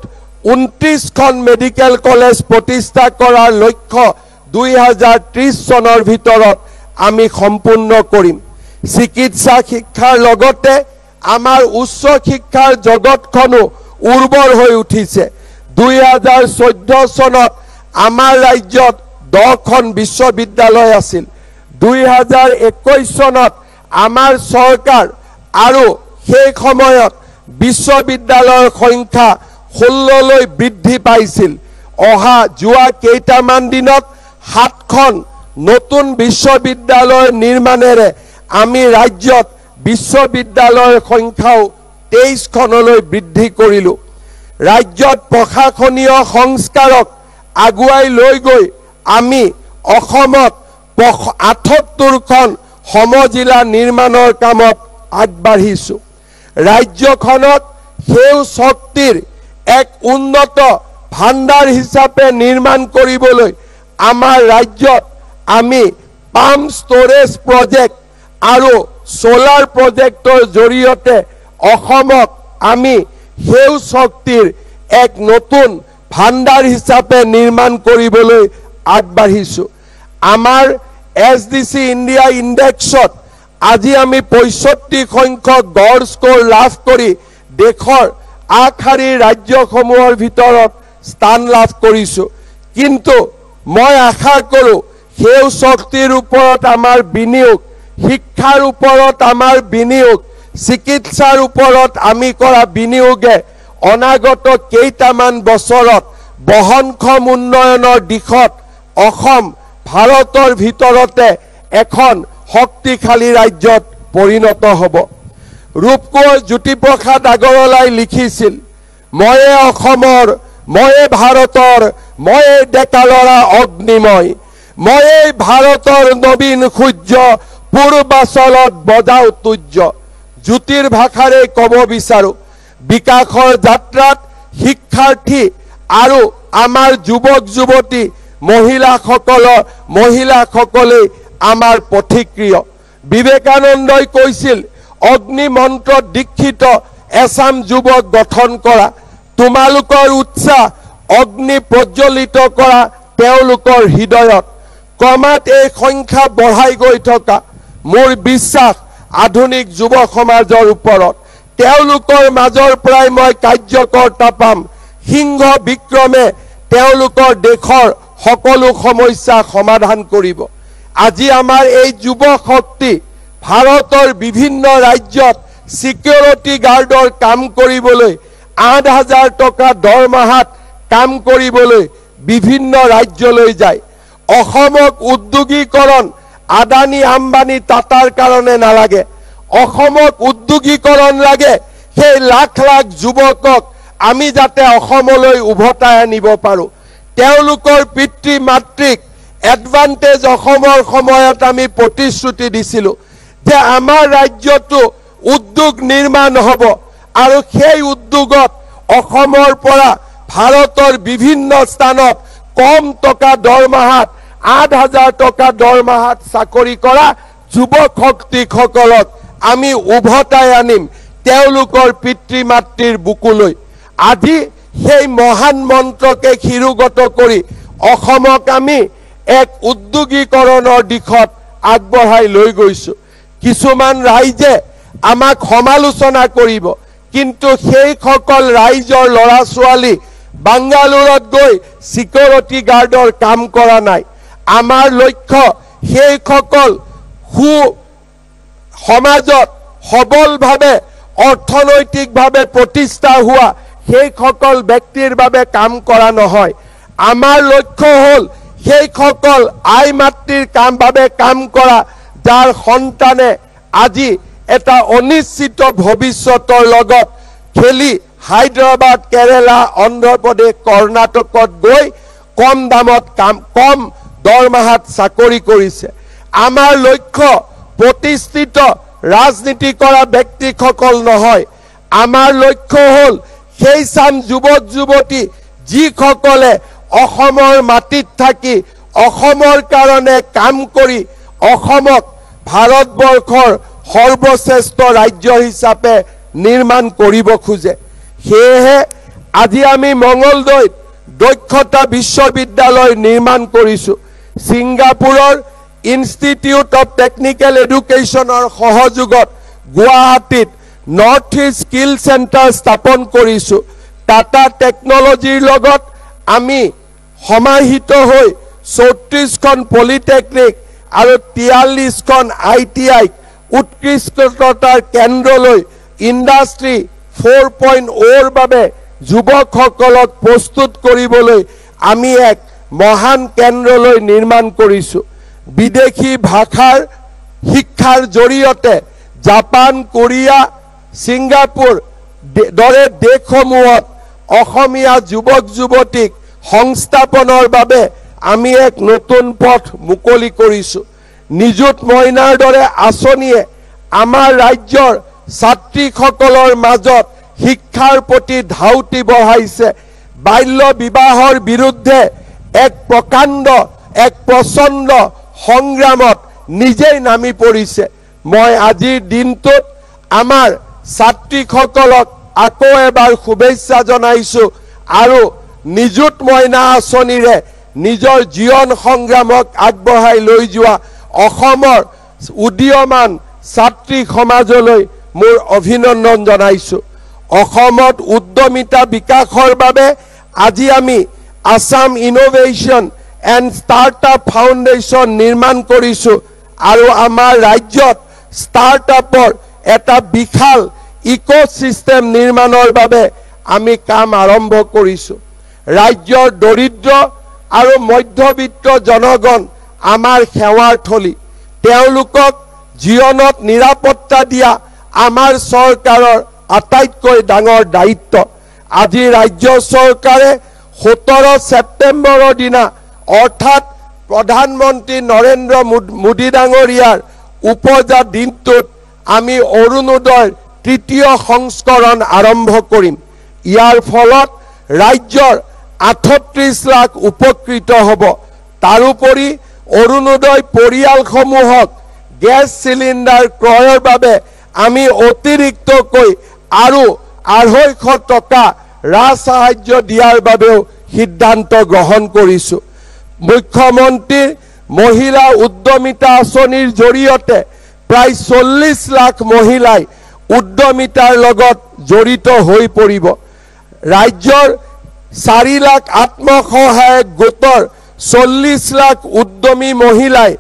29খন মেডিকেল কলেজ প্ৰতিষ্ঠা কৰাৰ লক্ষ্য 2030 চনৰ ভিতৰত আমি সম্পূৰ্ণ কৰিম। চিকিৎসা শিক্ষাৰ লগতে আমাৰ উচ্চ শিক্ষাৰ জগতখনো উৰ্বৰ হৈ উঠিছে। 2014 চনত আমাৰ ৰাজ্যত 10খন বিশ্ববিদ্যালয় আছিল। 2021 চনত আমাৰ চৰকাৰ আৰু সেই সময়ত বিশ্ববিদ্যালয়ৰ সংখ্যা 16লৈ বৃদ্ধি পাইছিল। যোৱা কেইটামান দিনত 7খন নতুন বিশ্ববিদ্যালয় নিৰ্মাণেৰে আমি ৰাজ্যত বিশ্ববিদ্যালয়ৰ সংখ্যাও 23খনলৈ বৃদ্ধি কৰিলো। ৰাজ্যত প্ৰশাসনীয় সংস্কাৰক আগুৱাই লৈ গৈ আমি অসমত 78খন সমজিলা নিৰ্মাণৰ কামত আগবাঢ়িছো। ৰাজ্যখনত সেউজ শক্তিৰ এক উন্নত ভাণ্ডাৰ হিচাপে নিৰ্মাণ কৰিবলৈ আমাৰ ৰাজ্যত আমি পাম্প ষ্টোৰেজ প্ৰজেক্ট আৰু সোলাৰ প্ৰজেক্টৰ জৰিয়তে অসমক আমি সেউজ শক্তিৰ এক নতুন ভাণ্ডাৰ হিচাপে নিৰ্মাণ কৰিবলৈ আগবাঢ়িছো। আমাৰ SDC ইণ্ডিয়া ইণ্ডেক্সত আজি আমি 65 সংখ্যক গড় স্কোৰ লাভ কৰি দেশৰ আগশাৰীৰ ৰাজ্যসমূহৰ ভিতৰত স্থান লাভ কৰিছো। কিন্তু মই আশা কৰোঁ সেউজ শক্তিৰ ওপৰত আমাৰ বিনিয়োগ, শিক্ষাৰ ওপৰত আমাৰ বিনিয়োগ, চিকিৎসাৰ ওপৰত আমি কৰা বিনিয়োগে অনাগত কেইটামান বছৰত বহনক্ষম উন্নয়নৰ দিশত অসম ভাৰতৰ ভিতৰতে এখন শক্তিশালী ৰাজ্যত পৰিণত হ'ব। ৰূপকোঁৱৰ জ্যোতিপ্ৰসাদ আগৰৱালাই লিখিছিল, ময়ে অসমৰ, ময়ে ভাৰতৰ, ময়ে ডেকা ল'ৰা অগ্নিময়, ময়ে ভাৰতৰ নবীন সূৰ্য, পূৰ্বাচলত বজাও তুৰ্য। জ্যোতিৰ ভাষাৰে ক'ব বিচাৰো, বিকাশৰ যাত্ৰাত শিক্ষাৰ্থী আৰু আমাৰ যুৱক যুৱতী মহিলাসকলে আমাৰ পথিক্ৰিয়। বিবেকানন্দই কৈছিল, অগ্নি মন্ত্ৰত দীক্ষিত এচাম যুৱক গঠন কৰা, তোমালোকৰ উৎসাহ অগ্নি প্ৰজ্বলিত কৰা তেওঁলোকৰ হৃদয়ত। ক্ৰমাৎ এই সংখ্যা বঢ়াই গৈ থকা মোৰ বিশ্বাস আধুনিক যুৱ সমাজৰ ওপৰত। তেওঁলোকৰ মাজৰ পৰাই মই কাৰ্যকৰ্তা পাম, সিংহ বিক্ৰমে তেওঁলোকৰ দেশৰ সকলো সমস্যা সমাধান কৰিব। আজি আমাৰ এই যুৱ শক্তি ভাৰতৰ বিভিন্ন ৰাজ্যত সিকিউৰিটি গাৰ্ডৰ কাম কৰিবলৈ 8,000 টকা দৰমহাত কাম কৰিবলৈ বিভিন্ন ৰাজ্যলৈ যায়। অসমক উদ্যোগীকৰণ আদানী আম্বানী টাটাৰ কাৰণে নালাগে, অসমক উদ্যোগীকৰণ লাগে সেই লাখ লাখ যুৱকক আমি যাতে অসমলৈ উভতাই আনিব পাৰোঁ। তেওঁলোকৰ পিতৃ মাতৃক এডভান্টেজ অসমৰ সময়ত আমি প্ৰতিশ্ৰুতি দিছিলোঁ যে আমাৰ ৰাজ্যতো উদ্যোগ নিৰ্মাণ হ'ব আৰু সেই উদ্যোগত অসমৰ পৰা ভাৰতৰ বিভিন্ন স্থানত কম টকা দৰমহাত 8,000 টকা দৰমহাত চাকৰি কৰা যুৱক শক্তিসকলক আমি উভতাই আনিম তেওঁলোকৰ পিতৃ মাতৃৰ বুকুলৈ। আজি সেই মহান মন্ত্ৰকে শিৰোগত কৰি অসমক আমি এক উদ্যোগীকৰণৰ দিশত আগবঢ়াই লৈ গৈছো। কিছুমান ৰাইজে আমাক সমালোচনা কৰিব, কিন্তু সেইসকল ৰাইজৰ ল'ৰা ছোৱালী বাংগালোৰত গৈ সিকিউৰিটি গাৰ্ডৰ কাম কৰা নাই। আমাৰ লক্ষ্য সেইসকল সমাজত সবলভাৱে অৰ্থনৈতিকভাৱে প্ৰতিষ্ঠা হোৱা সেইসকল ব্যক্তিৰ বাবে কাম কৰা নহয়। আমাৰ লক্ষ্য হ'ল সেইসকল আই মাতৃৰ বাবে কাম কৰা যাৰ সন্তানে আজি এটা অনিশ্চিত ভৱিষ্যতৰ লগত খেলি হায়দৰাবাদ, কেৰেলা, অন্ধ্ৰপ্ৰদেশ, কৰ্ণাটকত গৈ কম দামত কম দৰমহাত চাকৰি কৰিছে। আমাৰ লক্ষ্য প্ৰতিষ্ঠিত ৰাজনীতি কৰা ব্যক্তিসকল নহয়, আমাৰ লক্ষ্য হ'ল সেই চাম যুৱক যুৱতী যিসকলে অসমৰ মাটিত থাকি অসমৰ কাৰণে কাম কৰি অসমক ভাৰতবৰ্ষৰ সৰ্বশ্ৰেষ্ঠ ৰাজ্য হিচাপে নিৰ্মাণ কৰিব খোজে। সেয়েহে আজি আমি মঙলদৈত দক্ষতা বিশ্ববিদ্যালয় নিৰ্মাণ কৰিছোঁ। ছিংগাপুৰৰ ইনষ্টিটিউট অফ টেকনিকেল এডুকেশ্যনৰ সহযোগত গুৱাহাটীত নৰ্থ ইষ্ট স্কিল চেণ্টাৰ স্থাপন কৰিছোঁ। টাটা টেকনলজিৰ লগত আমি সমাহিত হৈ 34খন পলিটেকনিক আৰু 43খন ITI উৎকৃষ্টতাৰ কেন্দ্ৰলৈ ইণ্ডাষ্ট্ৰী 4.0ৰ বাবে যুৱকসকলক প্ৰস্তুত কৰিবলৈ আমি এক মহান কেন্দ্ৰলৈ নিৰ্মাণ কৰিছোঁ। বিদেশী ভাষাৰ শিক্ষাৰ জৰিয়তে জাপান, কোৰিয়া, ছিংগাপুৰ দৰে দেশসমূহত অসমীয়া যুৱক যুৱতীক সংস্থাপনৰ বাবে আমি এক নতুন পথ মুকলি কৰিছোঁ। নিযুত মইনাৰ দৰে আঁচনিয়ে আমাৰ ৰাজ্যৰ ছাত্ৰীসকলৰ মাজত শিক্ষাৰ প্ৰতি ধাউতি বঢ়াইছে। বাল্য বিবাহৰ বিৰুদ্ধে এক প্ৰচণ্ড সংগ্ৰামত নিজেই নামি পৰিছে। মই আজিৰ দিনটোত আমাৰ ছাত্ৰীসকলক আকৌ এবাৰ শুভেচ্ছা জনাইছোঁ আৰু নিযুত মইনা আঁচনিৰে নিজৰ জীৱন সংগ্ৰামক আগবঢ়াই লৈ যোৱা অসমৰ উদীয়মান ছাত্ৰী সমাজলৈ মোৰ অভিনন্দন জনাইছোঁ। অসমত উদ্যমিতা বিকাশৰ বাবে আজি আমি Assam innovation and startup foundation নিৰ্মাণ কৰিছোঁ আৰু আমাৰ ৰাজ্যত ষ্টাৰ্টআপৰ এটা বিশাল ইক'ছিষ্টেম নিৰ্মাণৰ বাবে আমি কাম আৰম্ভ কৰিছোঁ। ৰাজ্যৰ দৰিদ্ৰ আৰু মধ্যবিত্ত জনগণ আমাৰ সেৱাৰ থলী। তেওঁলোকক জীৱনত নিৰাপত্তা দিয়া আমাৰ চৰকাৰৰ আটাইতকৈ ডাঙৰ দায়িত্ব। আজি ৰাজ্য চৰকাৰে 17 ছেপ্টেম্বৰৰ দিনা অৰ্থাৎ প্ৰধানমন্ত্ৰী নৰেন্দ্ৰ মোদী ডাঙৰীয়াৰ উপজা দিনটোত আমি অৰুণোদয়ৰ ৩য় সংস্কৰণ আৰম্ভ কৰিম। ইয়াৰ ফলত ৰাজ্যৰ ৩৮ লাখ উপকৃত হ'ব। তাৰোপৰি অৰুণোদয় পৰিয়ালসমূহক গেছ চিলিণ্ডাৰ ক্ৰয়ৰ বাবে আমি অতিৰিক্তকৈ আৰু ২৫০ টকা ৰাজসাহায্য দিয়াৰ বাবেও সিদ্ধান্ত গ্ৰহণ কৰিছোঁ। মুখ্যমন্ত্ৰীৰ মহিলা উদ্যমিতা আঁচনিৰ জৰিয়তে প্ৰায় ৪০ লাখ মহিলাই উদ্যমিতাৰ লগত জড়িত হৈ পৰিব। ৰাজ্যৰ ৪ লাখ আত্মসহায়ক গোটৰ ৪০ লাখ উদ্যমী মহিলাই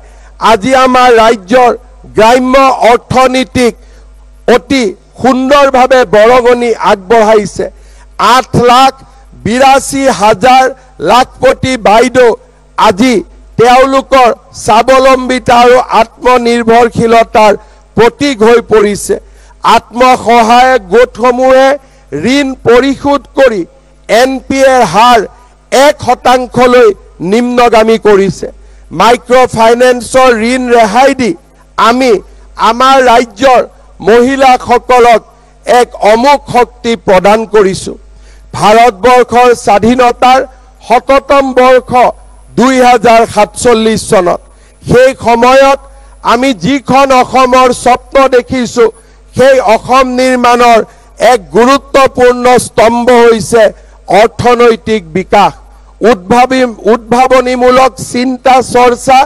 আজি আমাৰ ৰাজ্যৰ গ্ৰাম্য অৰ্থনীতিক অতি সুন্দৰভাৱে বৰঙণি আগবঢ়াইছে। ৮,৮২,০০০ লাখপতি বাইদেউ আজি তেওঁলোকৰ স্বাৱলম্বিতা আৰু আত্মনিৰ্ভৰশীলতাৰ প্ৰতীক হৈ পৰিছে। আত্মসহায়ক গোটসমূহে ঋণ পৰিশোধ কৰি NPAৰ হাৰ 1% নিম্নগামী কৰিছে। মাইক্ৰ' ফাইনেন্সৰ ঋণ ৰেহাই দি আমি আমাৰ ৰাজ্যৰ মহিলাসকলক এক অমোঘ শক্তি প্ৰদান কৰিছোঁ। ভাৰতবৰ্ষৰ স্বাধীনতাৰ ১০০তম বৰ্ষ ২০৪৭ চনত। সেই সময়ত আমি যিখন অসমৰ স্বপ্ন দেখিছোঁ, সেই অসম নিৰ্মাণৰ এক গুৰুত্বপূৰ্ণ স্তম্ভ হৈছে অৰ্থনৈতিক বিকাশ। উদ্ভাৱনীমূলক চিন্তা চৰ্চা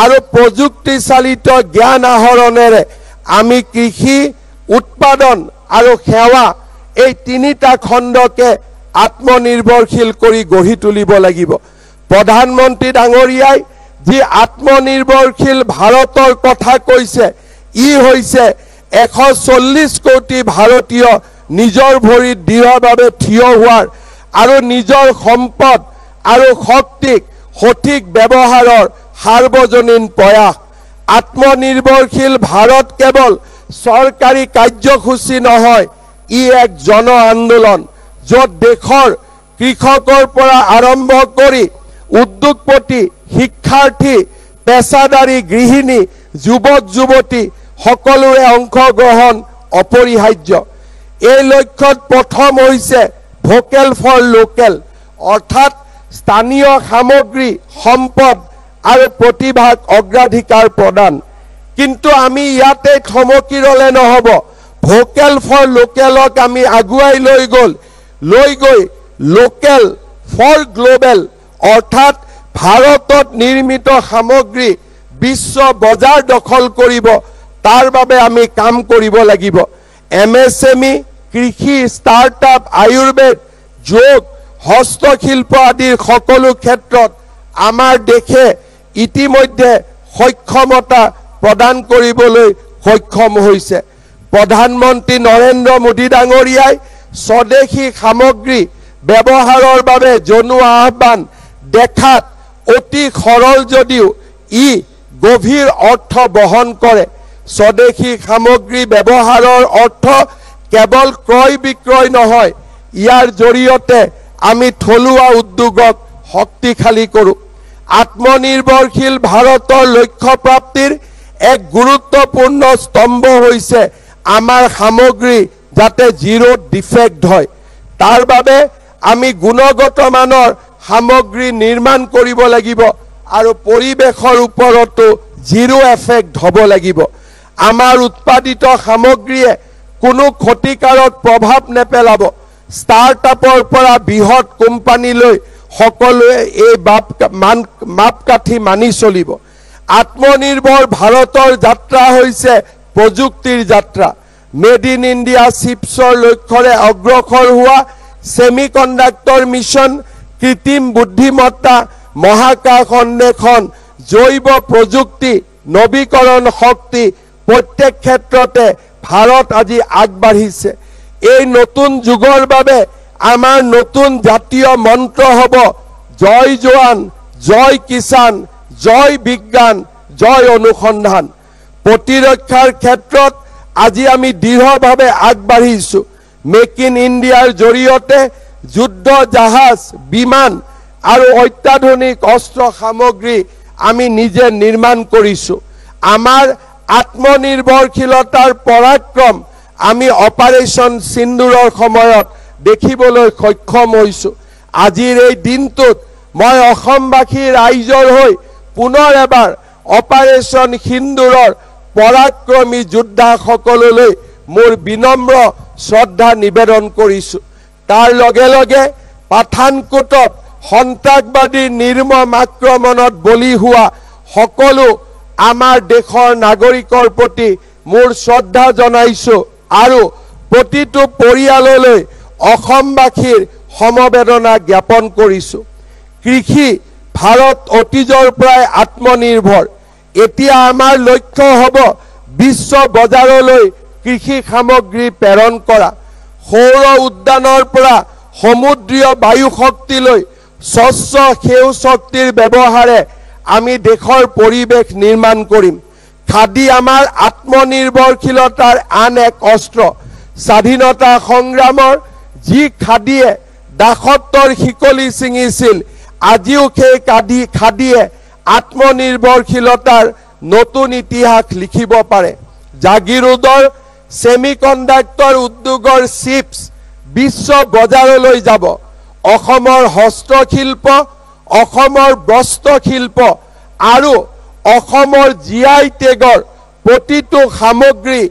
আৰু প্ৰযুক্তিচালিত জ্ঞান আহৰণেৰে আমি কৃষি, উৎপাদন আৰু সেৱা এই ৩টা খণ্ডকে আত্মনিৰ্ভৰশীল কৰি গঢ়ি তুলিব লাগিব। প্ৰধানমন্ত্ৰী ডাঙৰীয়াই যি আত্মনিৰ্ভৰশীল ভাৰতৰ কথা কৈছে, ই হৈছে ১৪০ কোটি ভাৰতীয় নিজৰ ভৰিত দৃঢ়ভাৱে থিয় হোৱাৰ আৰু নিজৰ সম্পদ আৰু শক্তিক সঠিক ব্যৱহাৰৰ সাৰ্বজনীন প্ৰয়াস। আত্মনিৰ্ভৰশীল ভাৰত কেৱল চৰকাৰী কাৰ্যসূচী নহয়, ই এক জন আন্দোলন, য'ত দেশৰ কৃষকৰ পৰা আৰম্ভ কৰি উদ্যোগপতি, শিক্ষাৰ্থী, পেছাদাৰী, গৃহিণী, যুৱক যুৱতী সকলোৰে অংশগ্ৰহণ অপৰিহাৰ্য। এই লক্ষ্যত প্ৰথম হৈছে ভোকেল ফৰ লোকেল, অৰ্থাৎ স্থানীয় সামগ্ৰী, সম্পদ আৰু প্ৰতিভাক অগ্ৰাধিকাৰ প্ৰদান। কিন্তু আমি ইয়াতে থমকি ৰ'লে নহ'ব। ভোকেল ফৰ লোকেলক আমি আগুৱাই লৈ গৈ লোকেল ফৰ গ্লোবেল, অৰ্থাৎ ভাৰতত নিৰ্মিত সামগ্ৰী বিশ্ব বজাৰ দখল কৰিব, তাৰ বাবে আমি কাম কৰিব লাগিব। MSME, কৃষি, ষ্টাৰ্টআপ, আয়ুৰ্বেদ, যোগ, হস্তশিল্প আদিৰ সকলো ক্ষেত্ৰত আমাৰ দেশে ইতিমধ্যে সক্ষমতা প্ৰদান কৰিবলৈ সক্ষম হৈছে। প্ৰধানমন্ত্ৰী নৰেন্দ্ৰ মোদী ডাঙৰীয়াই স্বদেশী সামগ্ৰী ব্যৱহাৰৰ বাবে জনোৱা আহ্বান দেখাত অতি সৰল যদিও ই গভীৰ অৰ্থ বহন কৰে। স্বদেশী সামগ্ৰী ব্যৱহাৰৰ অৰ্থ কেৱল ক্ৰয় বিক্ৰয় নহয়, ইয়াৰ জৰিয়তে আমি থলুৱা উদ্যোগক শক্তিশালী কৰোঁ। আত্মনিৰ্ভৰশীল ভাৰতৰ লক্ষ্য প্ৰাপ্তিৰ এক গুৰুত্বপূৰ্ণ স্তম্ভ হৈছে আমাৰ সামগ্ৰী যাতে জিৰ' ডিফেক্ট হয়। তাৰ বাবে আমি গুণগত মানৰ সামগ্ৰী নিৰ্মাণ কৰিব লাগিব আৰু পৰিৱেশৰ ওপৰতো জিৰ' এফেক্ট হ'ব লাগিব। আমাৰ উৎপাদিত সামগ্ৰীয়ে কোনো ক্ষতিকাৰক প্ৰভাৱ নেপেলাব। ষ্টাৰ্টআপৰ পৰা বৃহৎ কোম্পানীলৈ সকলোৱে এই মাপকাঠি মানি চলিব। আত্মনিৰ্ভৰ ভাৰতৰ যাত্ৰা হৈছে প্ৰযুক্তিৰ যাত্ৰা। মেড ইন ইণ্ডিয়া চিপছৰ লক্ষ্যৰে অগ্ৰসৰ হোৱা ছেমিকণ্ডাক্টৰ মিছন, কৃত্ৰিম বুদ্ধিমত্তা, মহাকাশ অন্বেষণ, জৈৱ প্ৰযুক্তি, নৱীকৰণ শক্তি প্ৰত্যেক ক্ষেত্ৰতে ভাৰত আজি আগবাঢ়িছে। এই নতুন যুগৰ বাবে আমাৰ নতুন জাতীয় মন্ত্ৰ হ'ব জয় জোৱান, জয় কিষাণ, জয় বিজ্ঞান, জয় অনুসন্ধান। প্ৰতিৰক্ষাৰ ক্ষেত্ৰত আজি আমি দৃঢ়ভাৱে আগবাঢ়িছোঁ। মেক ইন ইণ্ডিয়াৰ জৰিয়তে যুদ্ধ জাহাজ, বিমান আৰু অত্যাধুনিক অস্ত্ৰ সামগ্ৰী আমি নিজে নিৰ্মাণ কৰিছোঁ। আমাৰ আত্মনিৰ্ভৰশীলতাৰ পৰাক্ৰম আমি অপাৰেশ্যন সিন্দুৰৰ সময়ত দেখিবলৈ সক্ষম হৈছোঁ। আজিৰ এই দিনটোত মই অসমবাসী ৰাইজৰ হৈ পুনৰ এবাৰ অপাৰেশ্যন সিন্দুৰৰ পৰাক্ৰমী যোদ্ধাসকললৈ মোৰ বিনম্ৰ শ্ৰদ্ধা নিবেদন কৰিছোঁ। তাৰ লগে লগে পাঠানকোটত সন্ত্ৰাসবাদীৰ নিৰ্মম আক্ৰমণত বলি হোৱা সকলো আমাৰ দেশৰ নাগৰিকৰ প্ৰতি মোৰ শ্ৰদ্ধা জনাইছোঁ আৰু প্ৰতিটো পৰিয়াললৈ অসমবাসীৰ সমবেদনা জ্ঞাপন কৰিছোঁ। কৃষি ভাৰত অতীজৰ পৰাই আত্মনিৰ্ভৰ। এতিয়া আমাৰ লক্ষ্য হ'ব বিশ্ব বজাৰলৈ কৃষি সামগ্ৰী প্ৰেৰণ কৰা। সৌৰ উদ্যানৰ পৰা সমুদ্ৰীয় বায়ু শক্তিলৈ স্বচ্ছ সেউজ শক্তিৰ ব্যৱহাৰে আমি দেশৰ পৰিৱেশ নিৰ্মাণ কৰিম। খাদী আমাৰ আত্মনিৰ্ভৰশীলতাৰ আন এক অস্ত্ৰ। স্বাধীনতা সংগ্ৰামৰ যি খাদীয়ে দাসত্বৰ শিকলি ছিঙিছিল, আজিও সেই খাদীয়ে আত্মনিৰ্ভৰশীলতাৰ নতুন ইতিহাস লিখিব পাৰে। জাগিৰোডৰ ছেমিকণ্ডাক্টৰ উদ্যোগৰ চিপছ বিশ্ব বজাৰলৈ যাব। অসমৰ হস্তশিল্প, অসমৰ বস্ত্ৰশিল্প আৰু অসমৰ GI টেগৰ প্ৰতিটো সামগ্ৰী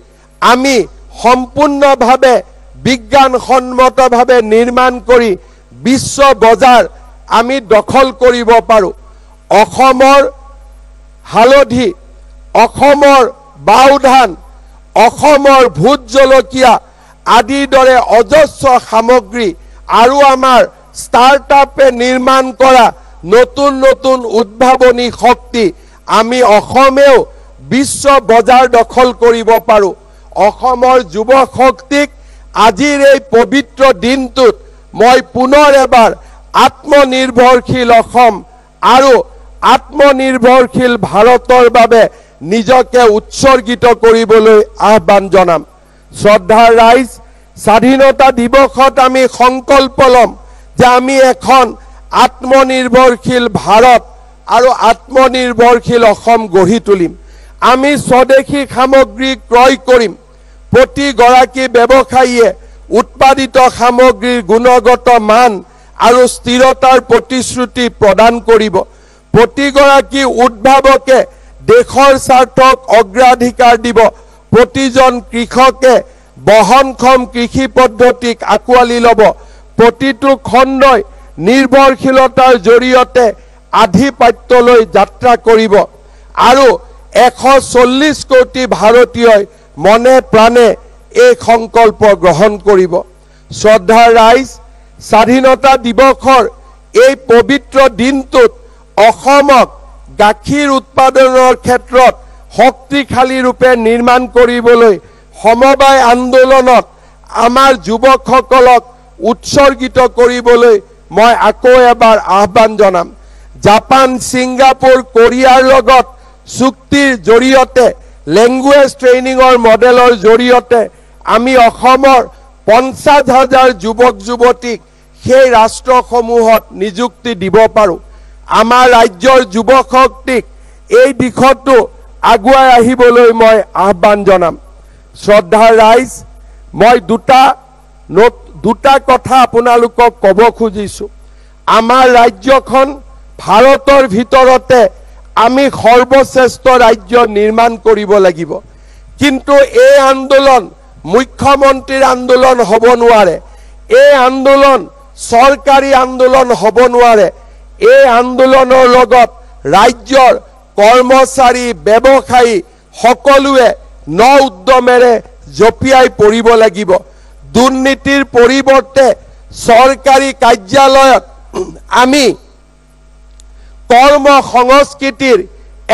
আমি সম্পূৰ্ণভাৱে বিজ্ঞানসন্মতভাৱে নিৰ্মাণ কৰি বিশ্ব বজাৰ আমি দখল কৰিব পাৰোঁ। অসমৰ হালধি, অসমৰ বাওধান, অসমৰ ভোট জলকীয়া আদিৰ দৰে অজস্ৰ সামগ্ৰী আৰু আমাৰ ষ্টাৰ্টআপে নিৰ্মাণ কৰা নতুন নতুন উদ্ভাৱনী শক্তি আমি অসমেও বিশ্ব বজাৰ দখল কৰিব পাৰোঁ। অসমৰ যুৱ শক্তিক আজিৰ এই পবিত্ৰ দিনটোত মই পুনৰ এবাৰ আত্মনিৰ্ভৰশীল অসম আৰু আত্মনিৰ্ভৰশীল ভাৰতৰ বাবে নিজকে উৎসৰ্গিত কৰিবলৈ আহ্বান জনাম। শ্ৰদ্ধাৰ ৰাইজ, স্বাধীনতা দিৱসত আমি সংকল্প ল'ম যে আমি এখন আত্মনিৰ্ভৰশীল ভাৰত আৰু আত্মনিৰ্ভৰশীল অসম গঢ়ি তুলিম। আমি স্বদেশী সামগ্ৰী ক্ৰয় কৰিম। প্ৰতিগৰাকী ব্যৱসায়ীয়ে উৎপাদিত সামগ্ৰীৰ গুণগত মান আৰু স্থিৰতাৰ প্ৰতিশ্ৰুতি প্ৰদান কৰিব। প্ৰতিগৰাকী উদ্ভাৱকে দেশৰ স্বাৰ্থক অগ্ৰাধিকাৰ দিব। প্ৰতিজন কৃষকে বহনক্ষম কৃষি পদ্ধতিক আঁকোৱালি ল'ব। প্ৰতিটো খণ্ডই নিৰ্ভৰশীলতাৰ জৰিয়তে আধিপত্যলৈ যাত্ৰা কৰিব আৰু 140 কোটি ভাৰতীয়ই মনে প্ৰাণে এই সংকল্প গ্ৰহণ কৰিব। শ্ৰদ্ধাৰ ৰাইজ, স্বাধীনতা দিৱসৰ এই পবিত্ৰ দিনটোত অসমক গাখীৰ উৎপাদনৰ ক্ষেত্ৰত শক্তিশালী ৰূপে নিৰ্মাণ কৰিবলৈ সমবায় আন্দোলনত আমাৰ যুৱকসকলক উৎসৰ্গিত কৰিবলৈ মই আকৌ এবাৰ আহ্বান জনাম। জাপান, ছিংগাপুৰ, কোৰিয়াৰ লগত চুক্তিৰ জৰিয়তে লেংগুৱেজ ট্ৰেইনিঙৰ মডেলৰ জৰিয়তে আমি অসমৰ 50,000 যুৱক যুৱতীক সেই ৰাষ্ট্ৰসমূহত নিযুক্তি দিব পাৰোঁ। আমাৰ ৰাজ্যৰ যুৱ শক্তিক এই দিশতো আগুৱাই আহিবলৈ মই আহ্বান জনাম। শ্ৰদ্ধাৰ ৰাইজ, মই দুটা কথা আপোনালোকক ক'ব খুজিছোঁ। আমাৰ ৰাজ্যখন ভাৰতৰ ভিতৰতে আমি সৰ্বশ্ৰেষ্ঠ ৰাজ্য নিৰ্মাণ কৰিব লাগিব। কিন্তু এই আন্দোলন মুখ্যমন্ত্ৰীৰ আন্দোলন হ'ব নোৱাৰে, এই আন্দোলন চৰকাৰী আন্দোলন হ'ব নোৱাৰে। এই আন্দোলনৰ লগত ৰাজ্যৰ কৰ্মচাৰী, ব্যৱসায়ী সকলোৱে ন উদ্যমেৰে জঁপিয়াই পৰিব লাগিব। দুৰ্নীতিৰ পৰিৱৰ্তে চৰকাৰী কাৰ্যালয়ত আমি কৰ্ম সংস্কৃতিৰ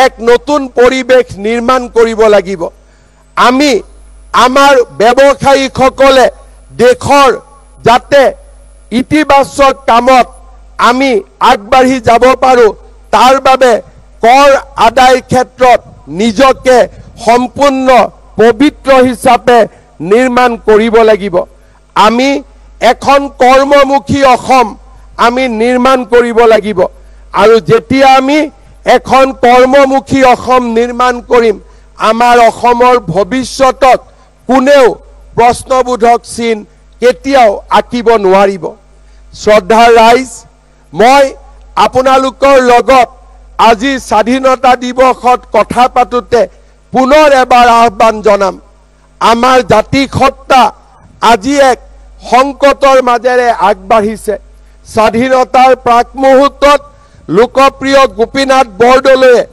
এক নতুন পৰিৱেশ নিৰ্মাণ কৰিব লাগিব। আমি আমাৰ ব্যৱসায়ীসকলে দেশৰ যাতে ইতিবাচক কামত আমি আগবাঢ়ি যাব পাৰোঁ, তাৰ বাবে কৰ আদায়ৰ ক্ষেত্ৰত নিজকে সম্পূৰ্ণ পবিত্ৰ হিচাপে নিৰ্মাণ কৰিব লাগিব। আমি এখন কৰ্মমুখী অসম আমি নিৰ্মাণ কৰিব লাগিব। আৰু যেতিয়া আমি এখন কৰ্মমুখী অসম নিৰ্মাণ কৰিম, আমাৰ অসমৰ ভৱিষ্যতত কোনেও প্ৰশ্নবোধক চিন কেতিয়াও আঁকিব নোৱাৰিব। শ্ৰদ্ধাৰ ৰাইজ, মই আপোনালোকৰ লগত আজি স্বাধীনতা দিৱসত কথা পাতোতে পুনৰ এবাৰ আহ্বান জনাম। আমাৰ জাতিসত্তা আজি এক সংকটৰ মাজেৰে আগবাঢ়িছে। স্বাধীনতাৰ প্ৰাক মুহূৰ্তত লোকপ্ৰিয় গোপীনাথ বৰদলৈয়ে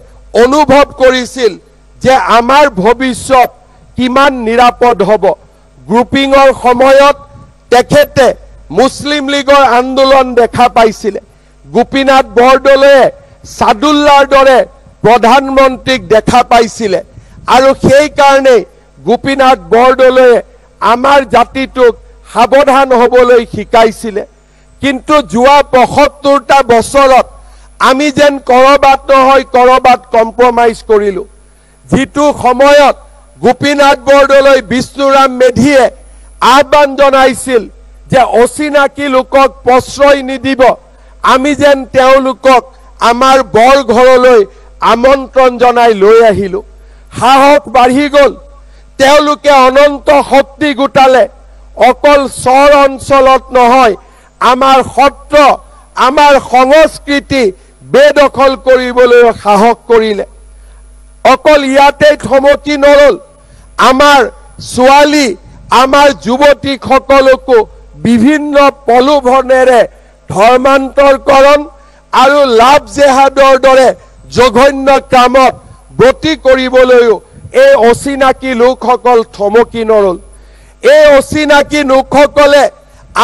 অনুভৱ কৰিছিল যে আমাৰ ভৱিষ্যত কিমান নিৰাপদ হ'ব। গ্ৰুপিঙৰ সময়ত তেখেতে মুছলিম লীগৰ আন্দোলন দেখা পাইছিলে। গোপীনাথ বৰদলৈয়ে ছাদুল্লাৰ দৰে প্ৰধানমন্ত্ৰীক দেখা পাইছিলে। আৰু সেইকাৰণেই গোপীনাথ বৰদলৈয়ে আমাৰ জাতিটোক সাৱধান হ'বলৈ শিকাইছিলে। কিন্তু যোৱা ৭৫টা বছৰত আমি যেন কৰবাত নহয় কৰবাত কম্প্ৰমাইজ কৰিলোঁ। যিটো সময়ত গোপীনাথ বৰদলৈ, বিষ্ণুৰাম মেধিয়ে আহ্বান জনাইছিল যে অচিনাকি লোকক প্ৰশ্ৰয় নিদিব, আমি যেন তেওঁলোকক আমাৰ বৰঘৰলৈ আমন্ত্ৰণ জনাই লৈ আহিলোঁ। সাহস বাঢ়ি গ'ল, তেওঁলোকে অনন্ত শক্তি গোটালে। অকল চৰ অঞ্চলত নহয়, আমাৰ সত্ৰ, আমাৰ সংস্কৃতি বেদখল কৰিবলৈ সাহস কৰিলে। অকল ইয়াতেই থমকি নৰল, আমাৰ ছোৱালী, আমাৰ যুৱতীসকলকো বিভিন্ন প্ৰলোভনেৰে ধৰ্মান্তৰকৰণ আৰু লাভ জেহাদৰ দৰে জঘন্য কামত ব্ৰতী কৰিবলৈও এই অচিনাকি লোকসকল থমকি নৰল। এই অচিনাকি লোকসকলে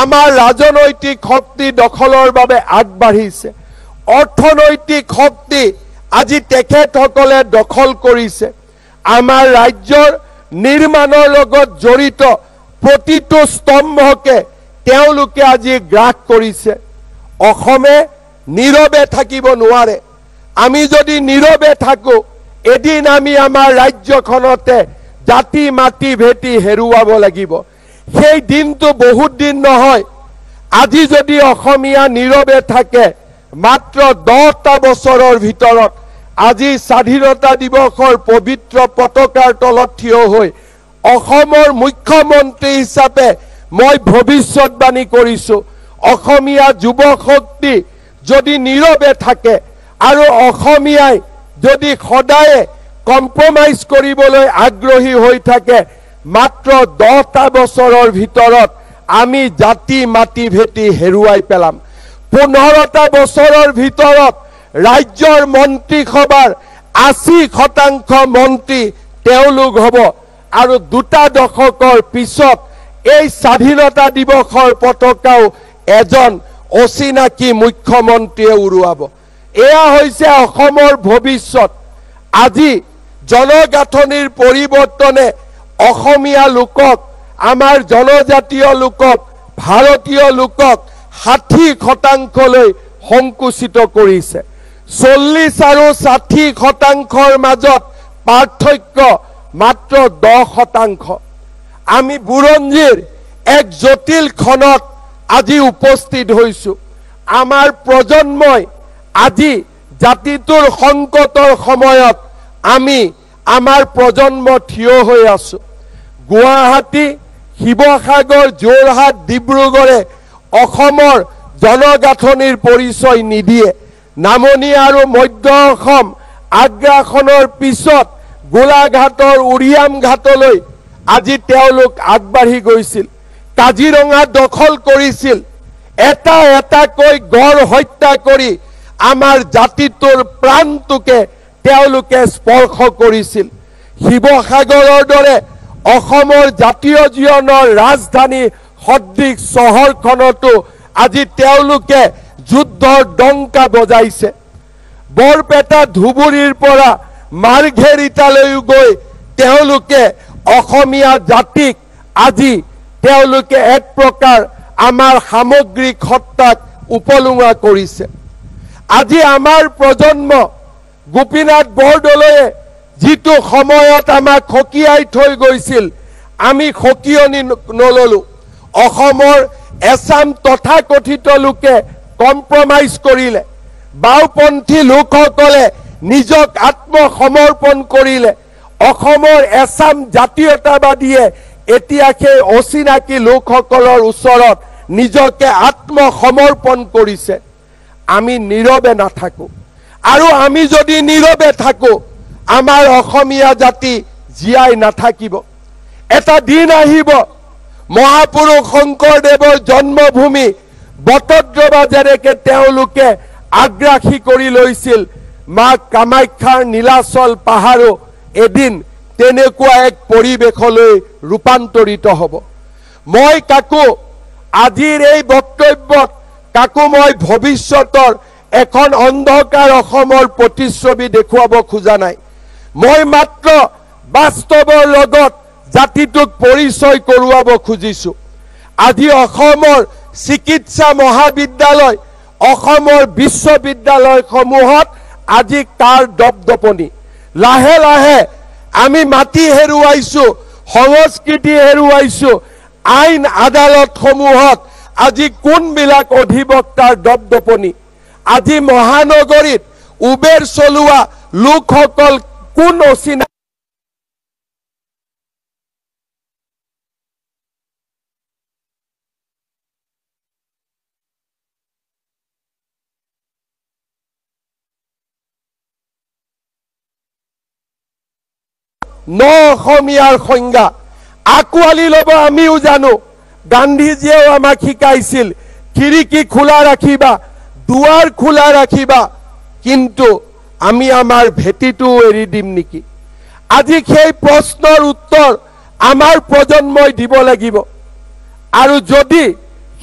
আমাৰ ৰাজনৈতিক শক্তি দখলৰ বাবে আগবাঢ়িছে। অৰ্থনৈতিক শক্তি আজি তেখেতসকলে দখল কৰিছে। আমাৰ ৰাজ্যৰ নিৰ্মাণৰ লগত জড়িত প্ৰতিটো স্তম্ভকে তেওঁলোকে আজি গ্ৰাস কৰিছে। অসমে নীৰৱে থাকিব নোৱাৰে। আমি যদি নীৰৱে থাকোঁ, এদিন আমি আমাৰ ৰাজ্যখনতে জাতি মাটি ভেটি হেৰুৱাব লাগিব। সেই দিনটো বহুত দিন নহয়। আজি যদি অসমীয়া নীৰৱে থাকে, মাত্ৰ 10টা বছৰৰ ভিতৰত আজি স্বাধীনতা দিৱসৰ পবিত্ৰ পতাকাৰ তলত থিয় হৈ অসমৰ মুখ্যমন্ত্ৰী হিচাপে মই ভৱিষ্যতবাণী কৰিছোঁ, অসমীয়া যুৱ শক্তি যদি নীৰৱে থাকে আৰু অসমীয়াই যদি সদায় কম্প্ৰমাইজ কৰিবলৈ আগ্ৰহী হৈ থাকে, মাত্ৰ 10টা বছৰৰ ভিতৰত আমি জাতি মাটি ভেটি হেৰুৱাই পেলাম। 15টা বছৰৰ ভিতৰত ৰাজ্যৰ মন্ত্ৰীসভাৰ 80% মন্ত্ৰী তেওঁলোক হ'ব। আৰু 2টা দশকৰ পিছত এই স্বাধীনতা দিৱসৰ পতাকাও এজন অচিনাকি মুখ্যমন্ত্ৰীয়ে উৰুৱাব। এয়া হৈছে অসমৰ ভৱিষ্যত। আজি জনগাঁথনিৰ পৰিৱৰ্তনে অসমীয়া লোকক, আমাৰ জনজাতীয় লোকক, ভাৰতীয় লোকক 60%লৈ সংকুচিত কৰিছে। 40 আৰু 60% মাজত পাৰ্থক্য মাত্ৰ 10%। আমি বুৰঞ্জীৰ এক জটিল ক্ষণত আজি উপস্থিত হৈছো। আমাৰ প্ৰজন্মই আজি জাতিটোৰ সংকটৰ সময়ত আমি আমাৰ প্ৰজন্ম থিয় হৈ আছো। গুৱাহাটী, শিৱসাগৰ, যোৰহাট, ডিব্ৰুগড়ে অসমৰ জনগাঁথনিৰ পৰিচয় নিদিয়ে। নামনি আৰু মধ্য অসম আগ্ৰাসনৰ পিছত গোলাঘাটৰ উৰিয়াম ঘাটলৈ আজি তেওঁলোক আগবাঢ়ি গৈছিল। কাজিৰঙা দখল কৰিছিল। এটা এটাকৈ গড় হত্যা কৰি আমাৰ জাতিটোৰ প্ৰাণটোকে তেওঁলোকে স্পৰ্শ কৰিছিল। শিৱসাগৰৰ দৰে অসমৰ জাতীয় জীৱনৰ ৰাজধানী সদৃশ চহৰখনতো আজি তেওঁলোকে যুদ্ধৰ ডংকা বজাইছে। বৰপেটা, ধুবুৰীৰ পৰা মাৰ্ঘেৰিটালৈ গৈ তেওঁলোকে অসমীয়া জাতিক আজি তেওঁলোকে এক প্ৰকাৰ আমাৰ সামগ্ৰিক সত্তাক উপলুঙা কৰিছে। আজি আমাৰ প্ৰজন্ম গোপীনাথ বৰদলৈয়ে যিটো সময়ত আমাক সকীয়াই থৈ গৈছিল, আমি সকীয়নি নললো। অসমৰ এছাম তথাকথিত লোকে কম্প্ৰমাইজ কৰিলে। বাওপন্থী লোকসকলে নিজক আত্মসমৰ্পণ কৰিলে। অসমৰ এছাম জাতীয়তাবাদীয়ে এতিয়া সেই অচিনাকি লোকসকলৰ ওচৰত নিজকে আত্মসমৰ্পণ কৰিছে। আমি নীৰৱে নাথাকো, আৰু আমি যদি নীৰৱে থাকো আমাৰ অসমীয়া জাতি জীয়াই নাথাকিব। এটা দিন আহিব, মহাপুৰুষ শংকৰদেৱৰ জন্মভূমি বটদ্ৰৱা যেনেকে তেওঁলোকে আগ্ৰাসী কৰি লৈছিল, মা কামাখ্যাৰ নীলাচল পাহাৰো এদিন তেনেকুৱা এক পৰিৱেশলৈ ৰূপান্তৰিত হ'ব। মই কাকো আজিৰ এই বক্তব্যত কাকো মই ভৱিষ্যতৰ এখন অন্ধকাৰ অসমৰ প্ৰতিচ্ছবি দেখুৱাব খোজা নাই। মই মাত্ৰ বাস্তৱৰ লগত জাতিটোক পৰিচয় কৰোৱাব খুজিছো। আজি অসমৰ চিকিৎসা মহাবিদ্যালয়, অসমৰ বিশ্ববিদ্যালয়সমূহত আজি কাৰ দপদপনি। লাহে লাহে আমি মাটি হেৰুৱাইছো, সংস্কৃতি হেৰুৱাইছো। আইন আদালতসমূহত আজি কোনবিলাক অধিবক্তাৰ দপদপনি। আজি মহানগৰীত উবেৰ চলোৱা লোকসকল কোন অচিনাকি। ন অসমীয়াৰ সংজ্ঞা আঁকোৱালি ল'ব আমিও জানো। গান্ধীজীয়েও আমাক শিকাইছিল খিৰিকী খোলা ৰাখিবা, দুৱাৰ খোলা ৰাখিবা, কিন্তু আমি আমাৰ ভেটিটো এৰি দিম নেকি? আজি সেই প্ৰশ্নৰ উত্তৰ আমাৰ প্ৰজন্মই দিব লাগিব। আৰু যদি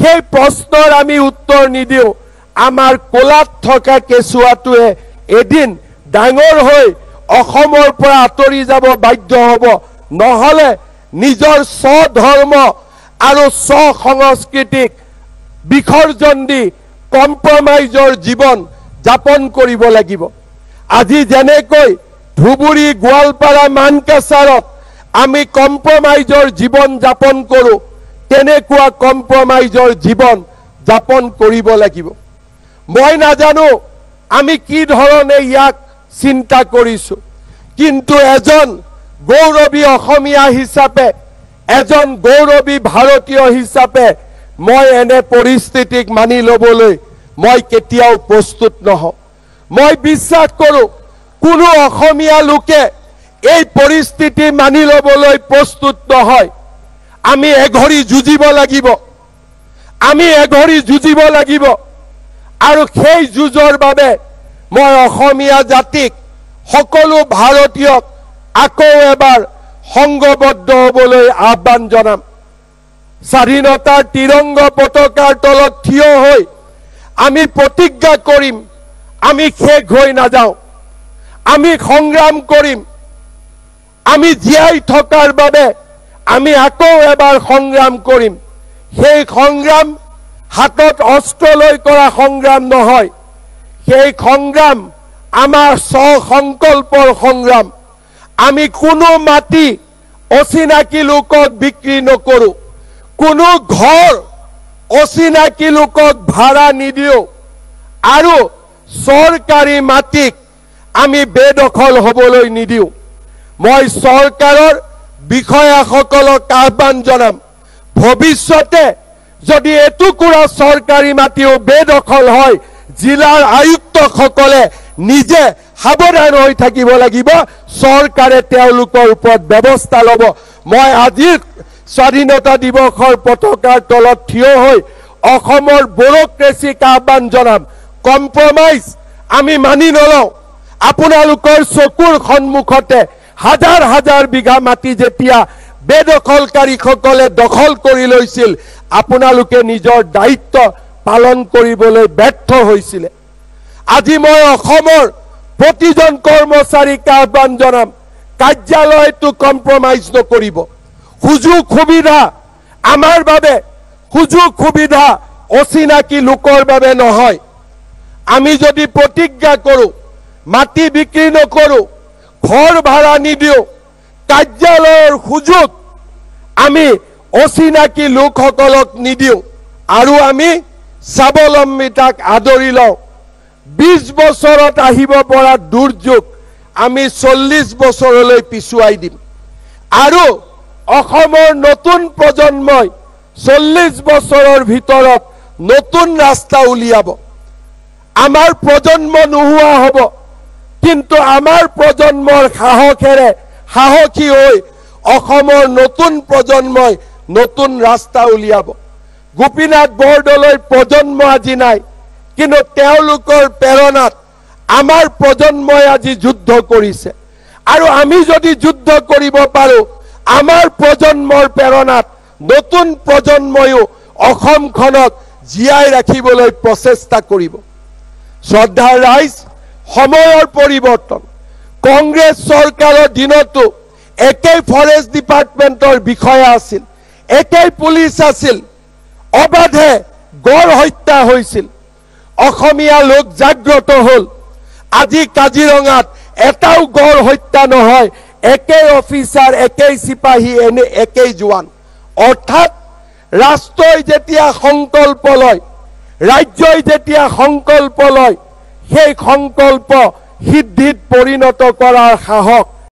সেই প্ৰশ্নৰ আমি উত্তৰ নিদিওঁ, আমাৰ কোলাত থকা কেঁচুৱাটোৱে এদিন ডাঙৰ হৈ অসমৰ পৰা আঁতৰি যাব বাধ্য হ'ব। নহ'লে নিজৰ স্বধৰ্ম আৰু স্বসংস্কৃতিক বিসৰ্জন দি কম্প্ৰমাইজৰ জীৱন যাপন কৰিব লাগিব। আজি যেনেকৈ ধুবুৰী, গোৱালপাৰা, মানকাছাৰত আমি কম্প্ৰমাইজৰ জীৱন যাপন কৰোঁ, তেনেকুৱা কম্প্ৰমাইজৰ জীৱন যাপন কৰিব লাগিব। মই নাজানো আমি কি ধৰণে ইয়াক চিন্তা কৰিছো, কিন্তু এজন গৌৰৱী অসমীয়া হিচাপে, এজন গৌৰৱী ভাৰতীয় হিচাপে মই এনে পৰিস্থিতিক মানি ল'বলৈ মই কেতিয়াও প্ৰস্তুত নহওঁ। মই বিশ্বাস কৰোঁ কোনো অসমীয়া লোকে এই পৰিস্থিতি মানি ল'বলৈ প্ৰস্তুত নহয়। আমি এঘৰি যুঁজিব লাগিব, আমি এঘৰি যুঁজিব লাগিব। আৰু সেই যুঁজৰ বাবে মই অসমীয়া জাতিক, সকলো ভাৰতীয়ক আকৌ এবাৰ সংঘবদ্ধ হ'বলৈ আহ্বান জনাম। স্বাধীনতাৰ তিৰংগ পতাকাৰ তলত থিয় হৈ আমি প্ৰতিজ্ঞা কৰিম, আমি শেষ হৈ নাযাওঁ, আমি সংগ্ৰাম কৰিম। আমি জীয়াই থকাৰ বাবে আমি আকৌ এবাৰ সংগ্ৰাম কৰিম। সেই সংগ্ৰাম হাতত অস্ত্ৰ লৈ কৰা সংগ্ৰাম নহয়, সেই সংগ্ৰাম আমাৰ স্বসংকল্পৰ সংগ্ৰাম। আমি কোনো মাটি অচিনাকি লোকক বিক্ৰী নকৰো, কোনো ঘৰ অচিনাকি লোকক ভাড়া নিদিও, আৰু চৰকাৰী মাটিক আমি বেদখল হ'বলৈ নিদিও। মই চৰকাৰৰ বিষয়াসকলক আহ্বান জনাম, ভৱিষ্যতে যদি এটুকুৰা চৰকাৰী মাটিও বেদখল হয়, জিলাৰ আয়ুক্তসকলে নিজে সাৱধান হৈ থাকিব লাগিব, চৰকাৰে তেওঁলোকৰ ওপৰত ব্যৱস্থা ল'ব। মই আজিৰ স্বাধীনতা দিৱসৰ পতাকাৰ তলত থিয় হৈ অসমৰ ব্যুৰক্ৰেচিক আহ্বান জনাম, কম্প্ৰমাইজ আমি মানি নলওঁ। আপোনালোকৰ চকুৰ সন্মুখতে হাজাৰ হাজাৰ বিঘা মাটি যেতিয়া বেদখলকাৰীসকলে দখল কৰি লৈছিল, আপোনালোকে নিজৰ দায়িত্ব পালন কৰিবলৈ ব্যৰ্থ হৈছিলে। আজি মই অসমৰ প্ৰতিজন কৰ্মচাৰীক আহ্বান জনাম, কাৰ্যালয়টো কম্প্ৰমাইজ নকৰিব। সুযোগ সুবিধা আমাৰ বাবে, সুযোগ সুবিধা অচিনাকি লোকৰ বাবে নহয়। আমি যদি প্ৰতিজ্ঞা কৰোঁ, মাটি বিক্ৰী নকৰোঁ, ঘৰ ভাড়া নিদিওঁ, কাৰ্যালয়ৰ সুযোগ আমি অচিনাকি লোকসকলক নিদিওঁ, আৰু আমি স্বাৱলম্বিতাক আদৰি লওঁ, 20 বছৰত আহিব পৰা দুৰ্যোগ আমি 40 বছৰলৈ পিছুৱাই দিম। আৰু অসমৰ নতুন প্ৰজন্মই 40 বছৰৰ ভিতৰত নতুন ৰাস্তা উলিয়াব। আমাৰ প্ৰজন্ম নোহোৱা হ'ব, কিন্তু আমাৰ প্ৰজন্মৰ সাহসেৰে সাহসী হৈ অসমৰ নতুন প্ৰজন্মই নতুন ৰাস্তা উলিয়াব। গোপীনাথ বৰদলৈৰ প্ৰজন্ম আজি নাই, কিন্তু তেওঁলোকৰ প্ৰেৰণাত আমাৰ প্ৰজন্মই আজি যুদ্ধ কৰিছে, আৰু আমি যদি যুদ্ধ কৰিব পাৰোঁ, আমাৰ প্ৰজন্মৰ প্ৰেৰণাত নতুন প্ৰজন্ময়ো অসমখনক জীয়াই ৰাখিবলৈ প্ৰচেষ্টা কৰিব। শ্ৰদ্ধাৰ ৰাইজ, সময়ৰ পৰিৱৰ্তন। কংগ্ৰেছ চৰকাৰৰ দিনতো একেই ফৰেষ্ট ডিপাৰ্টমেণ্টৰ বিষয়া আছিল, একেই পুলিচ আছিল, অবাধে গড় হত্যা হৈছিল। অসমীয়া লোক জাগ্ৰত হ'ল। আজি কাজিৰঙাত এটাও গড় হত্যা নহয়, একেই অফিচাৰ, একেই চিপাহী, একেই জোৱান। অৰ্থাৎ ৰাষ্ট্ৰই যেতিয়া সংকল্প লয়, ৰাজ্যই যেতিয়া সংকল্প লয়, সেই সংকল্প সিদ্ধিত পৰিণত কৰাৰ সাহস